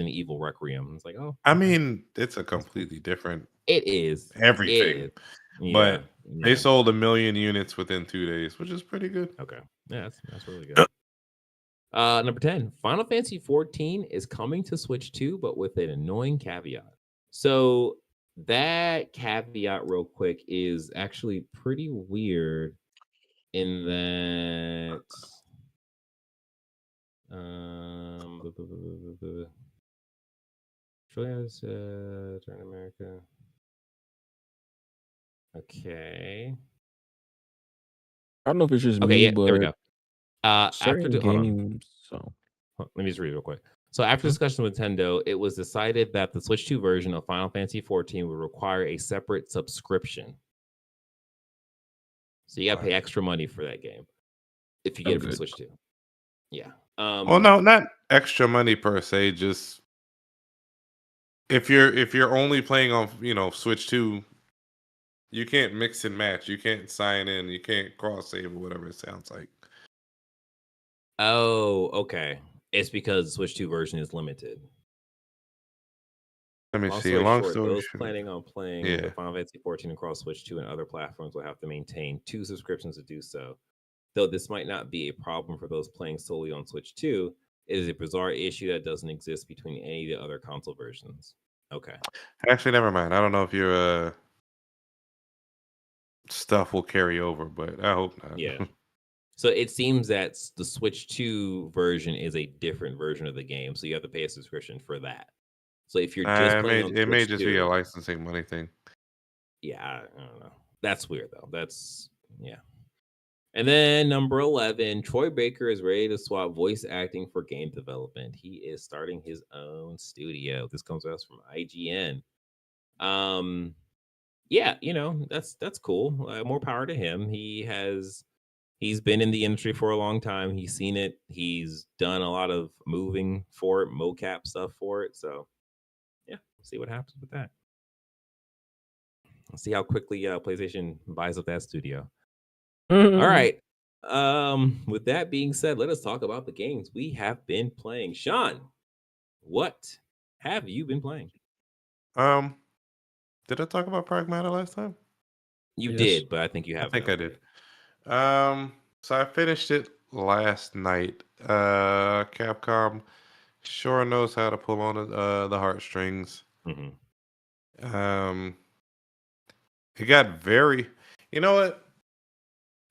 Evil Requiem. It's like, oh, I mean, it's a completely different. It is everything, it is. Yeah, but they sold 1 million units within 2 days, which is pretty good. Okay, yeah, that's really good. Number 10, Final Fantasy 14 is coming to Switch 2, but with an annoying caveat. So that caveat, real quick, is actually pretty weird in that Australia's turn America. Okay. I don't know if it's just me, but there we go. After games, let me just read it real quick. So after discussion with Nintendo, it was decided that the Switch 2 version of Final Fantasy 14 would require a separate subscription. So you got to pay extra money for that game if you get it for Switch 2. Yeah. Well, no, not extra money per se. Just if you're only playing on Switch 2, you can't mix and match. You can't sign in. You can't cross save or whatever it sounds like. Oh, okay. It's because the Switch 2 version is limited. Let me see. Long story those planning on playing the Final Fantasy 14 across Switch 2 and other platforms will have to maintain 2 subscriptions to do so. Though this might not be a problem for those playing solely on Switch 2, it is a bizarre issue that doesn't exist between any of the other console versions. Okay. Actually, never mind. I don't know if your stuff will carry over, but I hope not. Yeah. So it seems that the Switch 2 version is a different version of the game, so you have to pay a subscription for that. So if you're just playing on Switch 2, it may just be a licensing money thing. Yeah, I don't know. That's weird though. And then number 11, Troy Baker is ready to swap voice acting for game development. He is starting his own studio. This comes to us from IGN. Yeah, that's cool. More power to him. He's been in the industry for a long time. He's seen it. He's done a lot of moving for it, mocap stuff for it. So, yeah, see what happens with that. Let's see how quickly PlayStation buys up that studio. All right. With that being said, let us talk about the games we have been playing. Sean, what have you been playing? Did I talk about Pragmata last time? You Yes. did, but I think you I have. think I did. So I finished it last night. Capcom sure knows how to pull on the heartstrings. Mm-hmm. It got very. You know what?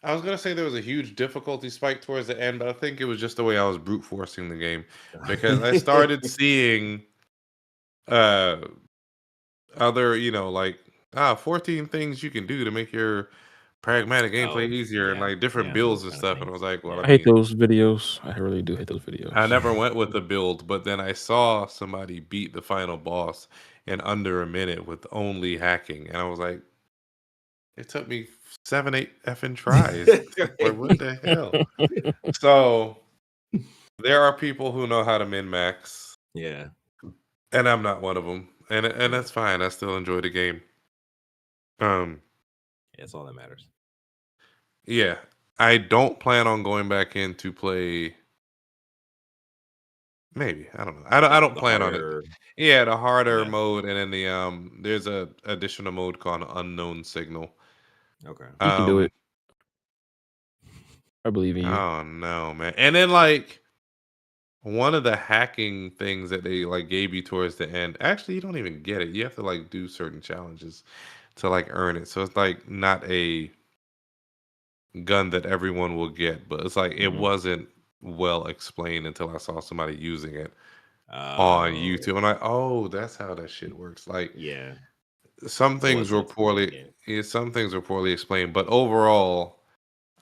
I was gonna say there was a huge difficulty spike towards the end, but I think it was just the way I was brute forcing the game because I started seeing other, like 14 things you can do to make your pragmatic gameplay easier and like different builds and stuff. And I was like, well, I hate those videos. I really do hate those videos. I never went with the build, but then I saw somebody beat the final boss in under a minute with only hacking, and I was like, it took me 7, 8 effing tries. Like, what the hell? So there are people who know how to min max. Yeah. And I'm not one of them. And that's fine. I still enjoy the game. That's all that matters. Yeah. I don't plan on going back in to play. Maybe. I don't know. I don't plan on it. Yeah, the harder mode, and then there's a additional mode called Unknown Signal. Okay. You can do it. I believe in you. Oh no, man. And then like one of the hacking things that they like gave you towards the end, actually you don't even get it. You have to like do certain challenges to like earn it. So it's like not a gun that everyone will get, but it's like it wasn't well explained until I saw somebody using it on YouTube. I'm like, oh, that's how that shit works. Like, yeah, some things were poorly explained, but overall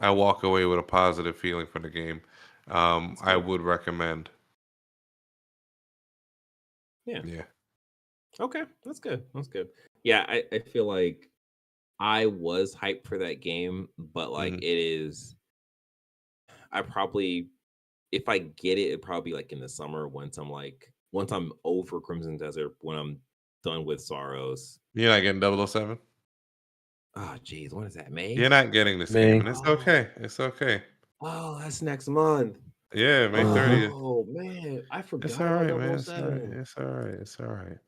I walk away with a positive feeling from the game. I would recommend. Yeah. Yeah. Okay, that's good. That's good. Yeah, I feel like I was hyped for that game, but like it is. I probably, if I get it, it'd probably be like in the summer once I'm over Crimson Desert, when I'm done with Saros. You're not getting 007? Oh, geez, what is that, May? You're not getting this game, and it's okay. It's okay. Oh, that's next month. Yeah, May 30th. Oh man, I forgot. It's all right, man. It's all right. It's all right.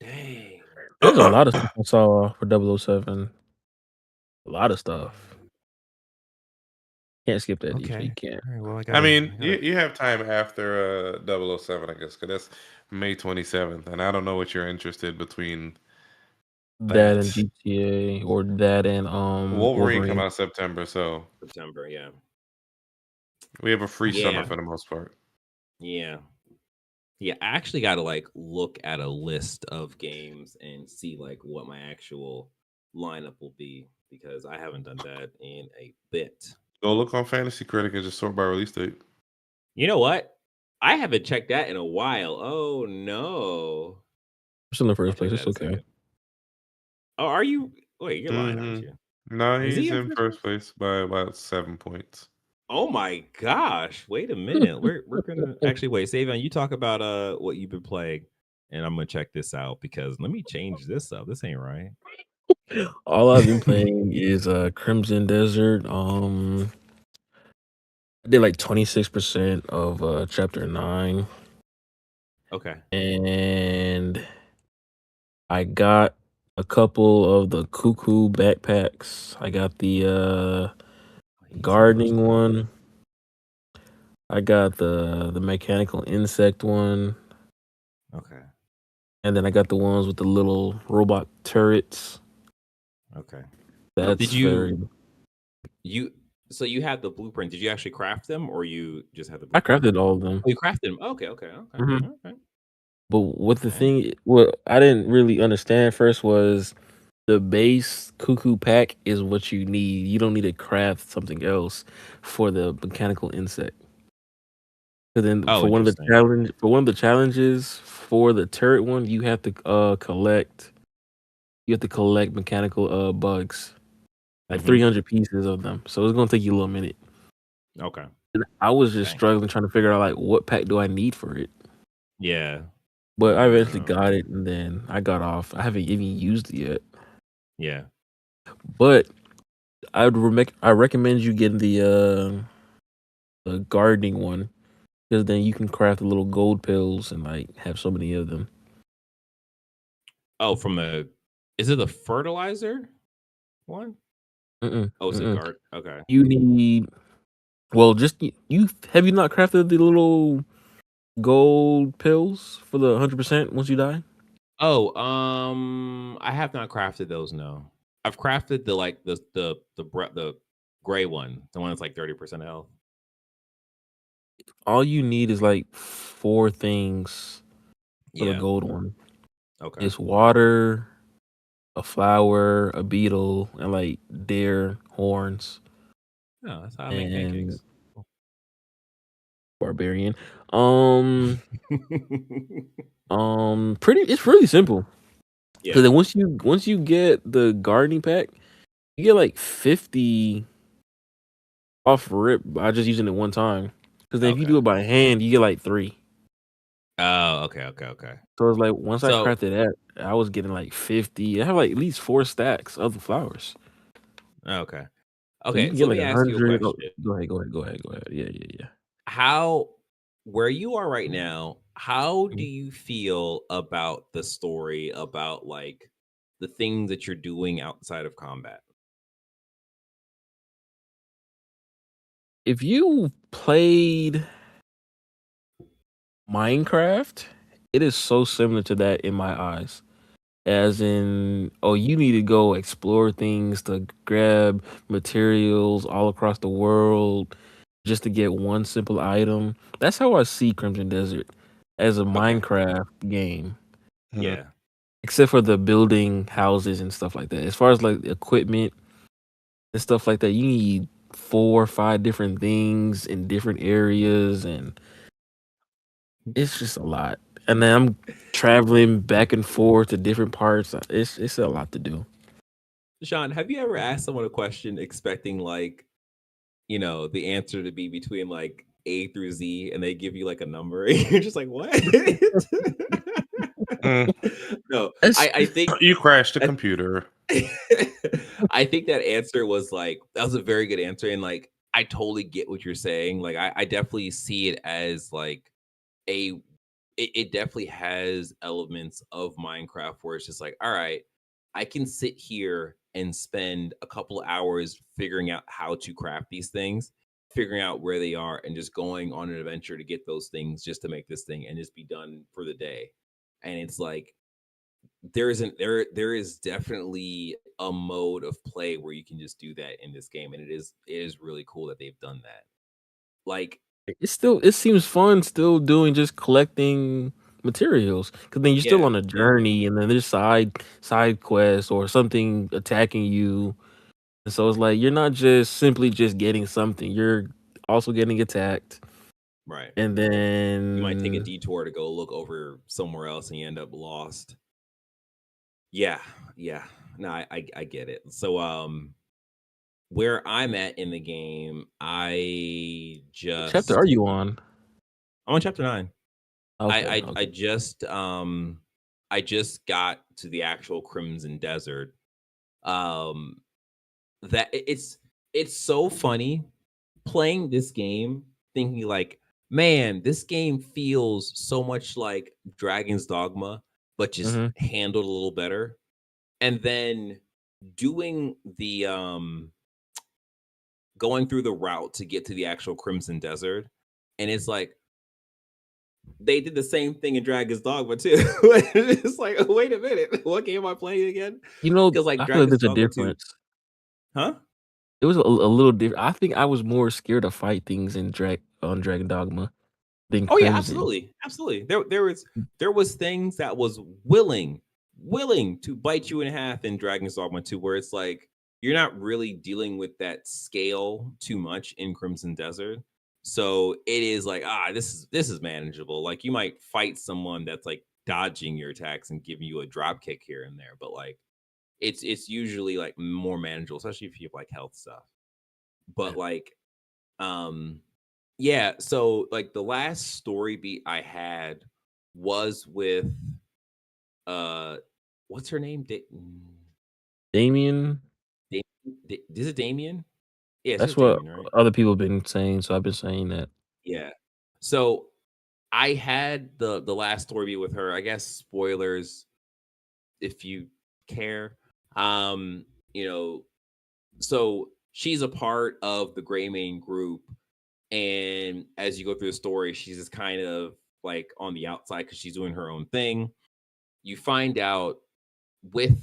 Dang. There's a lot of stuff I saw for 007. A lot of stuff. Can't skip that. Okay. You can't. All right, well, I mean, you have time after 007, I guess, because that's May 27th, and I don't know what you're interested between that and GTA, or that and Wolverine come out September, so September, yeah. We have a free summer for the most part. Yeah. Yeah, I actually got to like look at a list of games and see like what my actual lineup will be, because I haven't done that in a bit. Go look on Fantasy Critic and just sort by release date. You know what? I haven't checked that in a while. Oh no. I'm still in first place. It's okay. Oh, are you? Wait, you're lying, aren't you? No, he's in first place by about 7 points. Oh my gosh! Wait a minute. We're gonna actually wait. Savion, you talk about what you've been playing, and I'm gonna check this out, because let me change this up. This ain't right. All I've been playing is Crimson Desert. I did like 26% of chapter 9. Okay. And I got a couple of the cuckoo backpacks. I got the gardening one. I got the mechanical insect one. Okay. And then I got the ones with the little robot turrets. Okay. That's Did you so you had the blueprint? Did you actually craft them, or you just had the blueprint? I crafted all of them. Oh, you crafted them. Okay. Okay. But what the thing, what I didn't really understand first was the base cuckoo pack is what you need. You don't need to craft something else for the mechanical insect. And then for one of the challenges for the turret one, you have to collect mechanical bugs. Like 300 pieces of them. So it's gonna take you a little minute. Okay. And I was just struggling trying to figure out like what pack do I need for it. Yeah. But I eventually got it, and then I got off. I haven't even used it yet. Yeah. But I recommend you getting the gardening one, because then you can craft the little gold pills and like have so many of them. Oh, is it the fertilizer one? Oh, it's a guard. Okay. You need just you have you not crafted the little gold pills for the 100% once you die? Oh, I have not crafted those. No, I've crafted the gray one, the one that's like 30% health. All you need is like 4 things for the Yeah. gold one. Okay. It's water, a flower, a beetle, and like deer horns. Oh, that's how I make And pancakes. barbarian. It's really simple. Yeah. So then once you get the gardening pack, you get like 50 off rip by just using it one time. Because then if you do it by hand, you get like 3. Oh, okay. So it's like once I So crafted that, I was getting like 50. I have like at least 4 stacks of the flowers. okay. So you Okay, can so get let like me ask you a 100. question. Go ahead. Yeah. Where you are right now, how do Mhm. you feel about the story, about like the things that you're doing outside of combat? If you played Minecraft, it is so similar to that in my eyes. As in, oh, you need to go explore things to grab materials all across the world just to get one simple item. That's how I see Crimson Desert as a Minecraft game. Yeah. Except for the building houses and stuff like that. As far as like equipment and stuff like that, you need 4 or 5 different things in different areas, and it's just a lot. And then I'm traveling back and forth to different parts. It's a lot to do. Sean, have you ever asked someone a question expecting like, the answer to be between like A through Z and they give you like a number and you're just like, what? No, I think You crashed the computer. I think that answer was like that was a very good answer. And like I totally get what you're saying. Like I definitely see it as like a it definitely has elements of Minecraft where it's just like, all right, I can sit here and spend a couple hours figuring out how to craft these things, figuring out where they are, and just going on an adventure to get those things just to make this thing and just be done for the day. And it's like there is definitely a mode of play where you can just do that in this game, and it is really cool that they've done that. Like, It seems fun still doing just collecting materials, because then you're still yeah, on a journey, and then there's side quests or something attacking you. And so it's like you're not just simply just getting something, you're also getting attacked. right. And You might take a then detour to go look over somewhere else and you end up lost. Yeah, yeah. No, I get it. So where I'm at in the game, what chapter are you on? I'm on chapter 9. Okay, I just got to the actual Crimson Desert. Um that it's so funny playing this game thinking like, man, this game feels so much like Dragon's Dogma, but just Mhm. handled a little better. And then doing the going through the route to get to the actual Crimson Desert, and it's like they did the same thing in Dragon's Dogma too. It's like, wait a minute, what game am I playing again? Because like I feel like Dragon's there's a Dogma 2, difference. huh? It was a little different. I think I was more scared to fight things in Dragon Dogma than Oh yeah, Crimson. absolutely. There was things that was willing to bite you in half in Dragon's Dogma 2, where it's like you're not really dealing with that scale too much in Crimson Desert. So it is like, this is manageable. Like you might fight someone that's like dodging your attacks and giving you a drop kick here and there, but like it's usually like more manageable, especially if you have like health stuff. But like yeah, so like the last story beat I had was with uh what's her name? Damien. Is it Damien? Yeah, it's That's just what Damien, right? other people have been saying, so I've been saying that. Yeah. So I had the last story beat with her. I guess spoilers if you care. Um, you know, so she's a part of the Gray Main group, and as you go through the story, she's just kind of like on the outside because she's doing her own thing. You find out with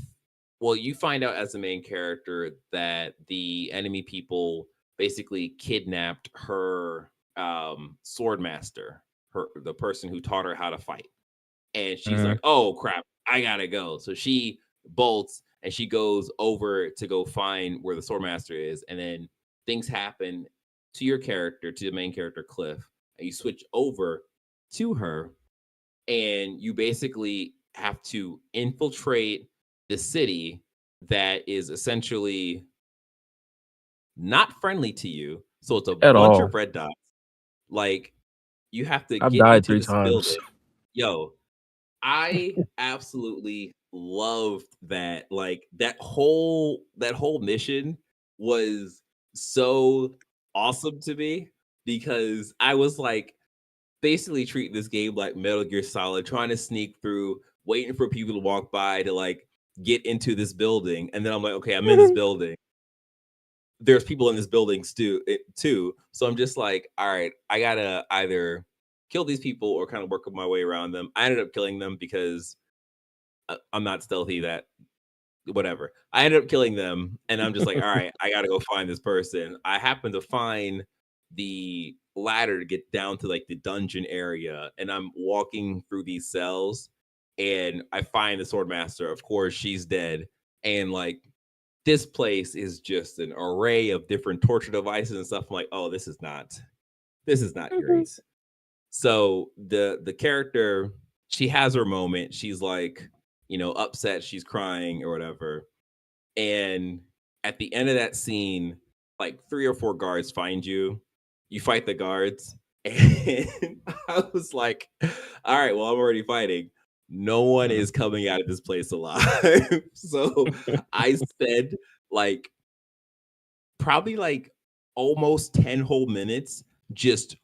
you find out as the main character that the enemy people basically kidnapped her sword master, the person who taught her how to fight. And she's like, "Oh crap, I gotta go." So she bolts and she goes over to go find where the sword master is, and then things happen to your character, to the main character Cliff, and you switch over to her, and you basically have to infiltrate the city that is essentially not friendly to you. So it's a At bunch all. of red dots. Like, you have to I've get died into 3 this building. times. Yo, I absolutely loved that. Like, that whole mission was so awesome to me because I was like basically treating this game like Metal Gear Solid, trying to sneak through, waiting for people to walk by to like get into this building, and then I'm like, okay, I'm in this building. There's people in this building too. So I'm just like, all right, I gotta either kill these people or kind of work my way around them. I ended up killing them because I'm not stealthy. That whatever. I ended up killing them, and I'm just like, all right, I gotta go find this person. I happen to find the ladder to get down to like the dungeon area, and I'm walking through these cells, and I find the sword master. Of course, she's dead, and like this place is just an array of different torture devices and stuff. I'm like, oh, this is not great. So the character, she has her moment. She's like, upset, she's crying or whatever. And at the end of that scene, like 3 or 4 guards find you. You fight the guards. And I was like, all right, well, I'm already fighting. No one is coming out of this place alive. So I spent like probably like almost 10 whole minutes just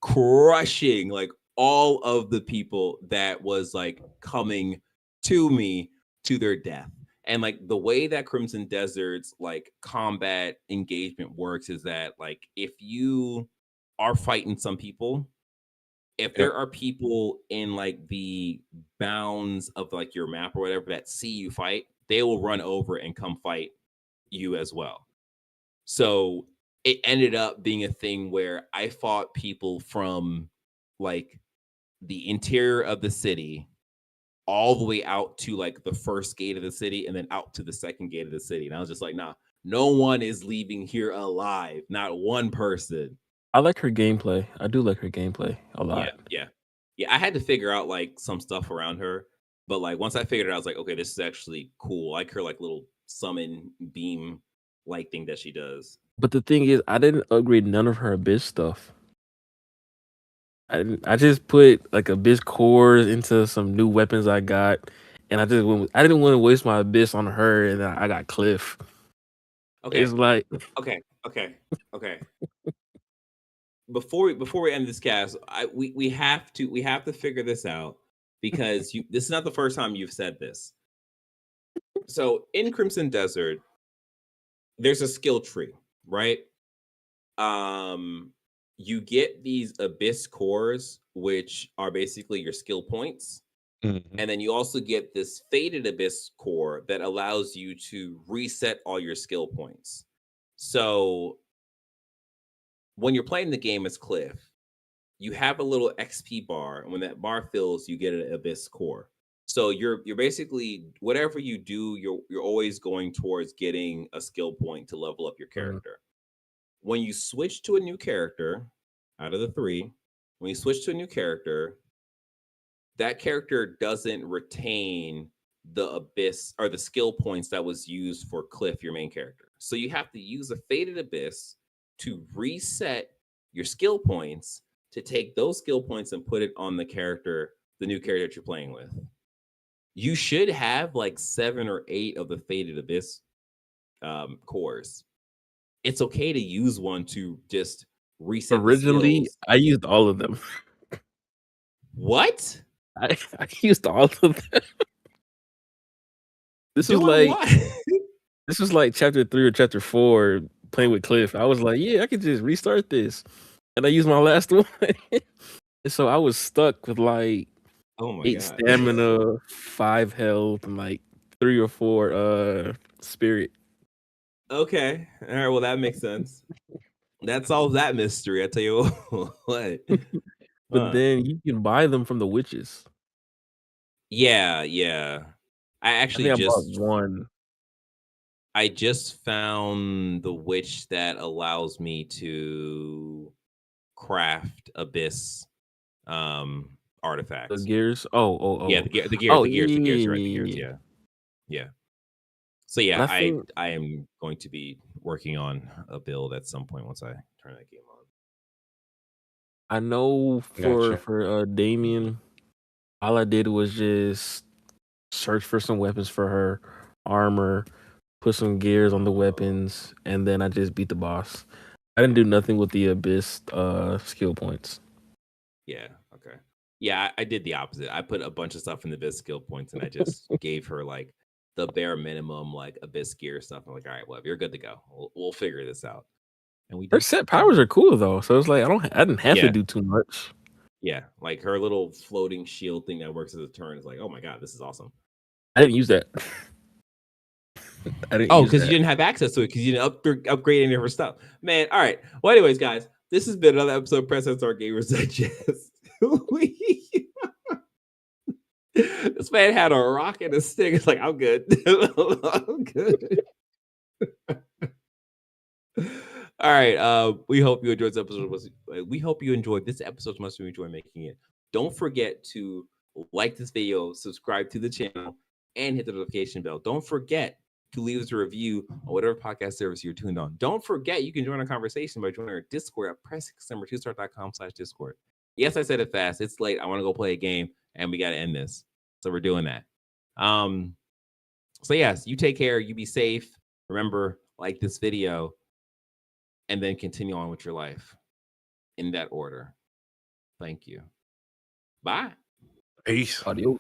crushing like all of the people that was like coming to me to their death. And like the way that Crimson Desert's like combat engagement works is that like if you are fighting some people, if there are people in like the bounds of like your map or whatever that see you fight, they will run over and come fight you as well. So it ended up being a thing where I fought people from like the interior of the city all the way out to like the first gate of the city and then out to the second gate of the city. And I was just like, nah, no one is leaving here alive. Not one person. I like her gameplay. I do like her gameplay a lot. Yeah. I had to figure out like some stuff around her. But like once I figured it out, I was like, okay, this is actually cool. I like her like little summon beam like thing that she does. But the thing is, I didn't upgrade none of her Abyss stuff. I just put like Abyss cores into some new weapons I got, and I didn't want to waste my Abyss on her, and I got Cliff. Okay. It's like okay. Before we end this cast, we have to figure this out because this is not the first time you've said this. So in Crimson Desert, there's a skill tree, right? You get these Abyss cores, which are basically your skill points. And then you also get this Faded Abyss core that allows you to reset all your skill points. So when you're playing the game as Cliff, you have a little XP bar, and when that bar fills, you get an Abyss core. So you're basically whatever you do, you're always going towards getting a skill point to level up your character. When you switch to a new character, out of the 3, when you switch to a new character, that character doesn't retain the Abyss or the skill points that was used for Cliff, your main character. So you have to use a Faded Abyss to reset your skill points to take those skill points and put it on the character, the new character that you're playing with. You should have like 7 or 8 of the Faded Abyss cores, it's okay to use one to just reset Originally, the skills. I used all of them. What? I used all of them. This was Doing like what? this was like chapter 3 or chapter 4 playing with Cliff. I was like, yeah, I could just restart this. And I used my last one. And so I was stuck with like Oh my 8 god. stamina, 5 health, and like 3 or 4 spirit. Okay. All right. Well, that makes sense. That solves that mystery. I tell you what. But then you can buy them from the witches. Yeah, yeah. I I actually think I bought just one. I just found the witch that allows me to craft abyss The artifacts. gears. Yeah, Oh. the gears, Oh, the gears, right? The yeah. gears, yeah. So But yeah, I think I am going to be working on a build at some point once I turn that game on. I know Gotcha. for Damien, all I did was just search for some weapons for her, armor, put some gears on the weapons, and then I just beat the boss. I didn't do nothing with the abyss skill points. Yeah, okay. Yeah, I did the opposite. I put a bunch of stuff in the abyss skill points and I just gave her like the bare minimum like abyss gear stuff. I'm like, all right, well, you're good to go. We'll figure this out. And we Her did. set powers are cool though, so it's like I didn't have to Yeah. do too much. Yeah, like her little floating shield thing that works as a turn is like, oh my god, this is awesome. I didn't use that. I didn't. Oh, use because that. you didn't have access to it because you didn't upgrade any of her stuff. Man, all right. Well, anyways, guys, this has been another episode of Press Start Gamers Digest. This man had a rock and a stick. It's like, I'm good. I'm good. All right. We hope you enjoyed this episode. We hope you enjoyed this episode as much as we enjoy making it. Don't forget to like this video, subscribe to the channel, and hit the notification bell. Don't forget to leave us a review on whatever podcast service you're tuned on. Don't forget you can join our conversation by joining our Discord at press2start.com/Discord. Yes, I said it fast. It's late. I want to go play a game, and we got to end this. So we're doing that. So yes, you take care. You be safe. Remember, like this video, and then continue on with your life in that order. Thank you. Bye. Peace. Audio.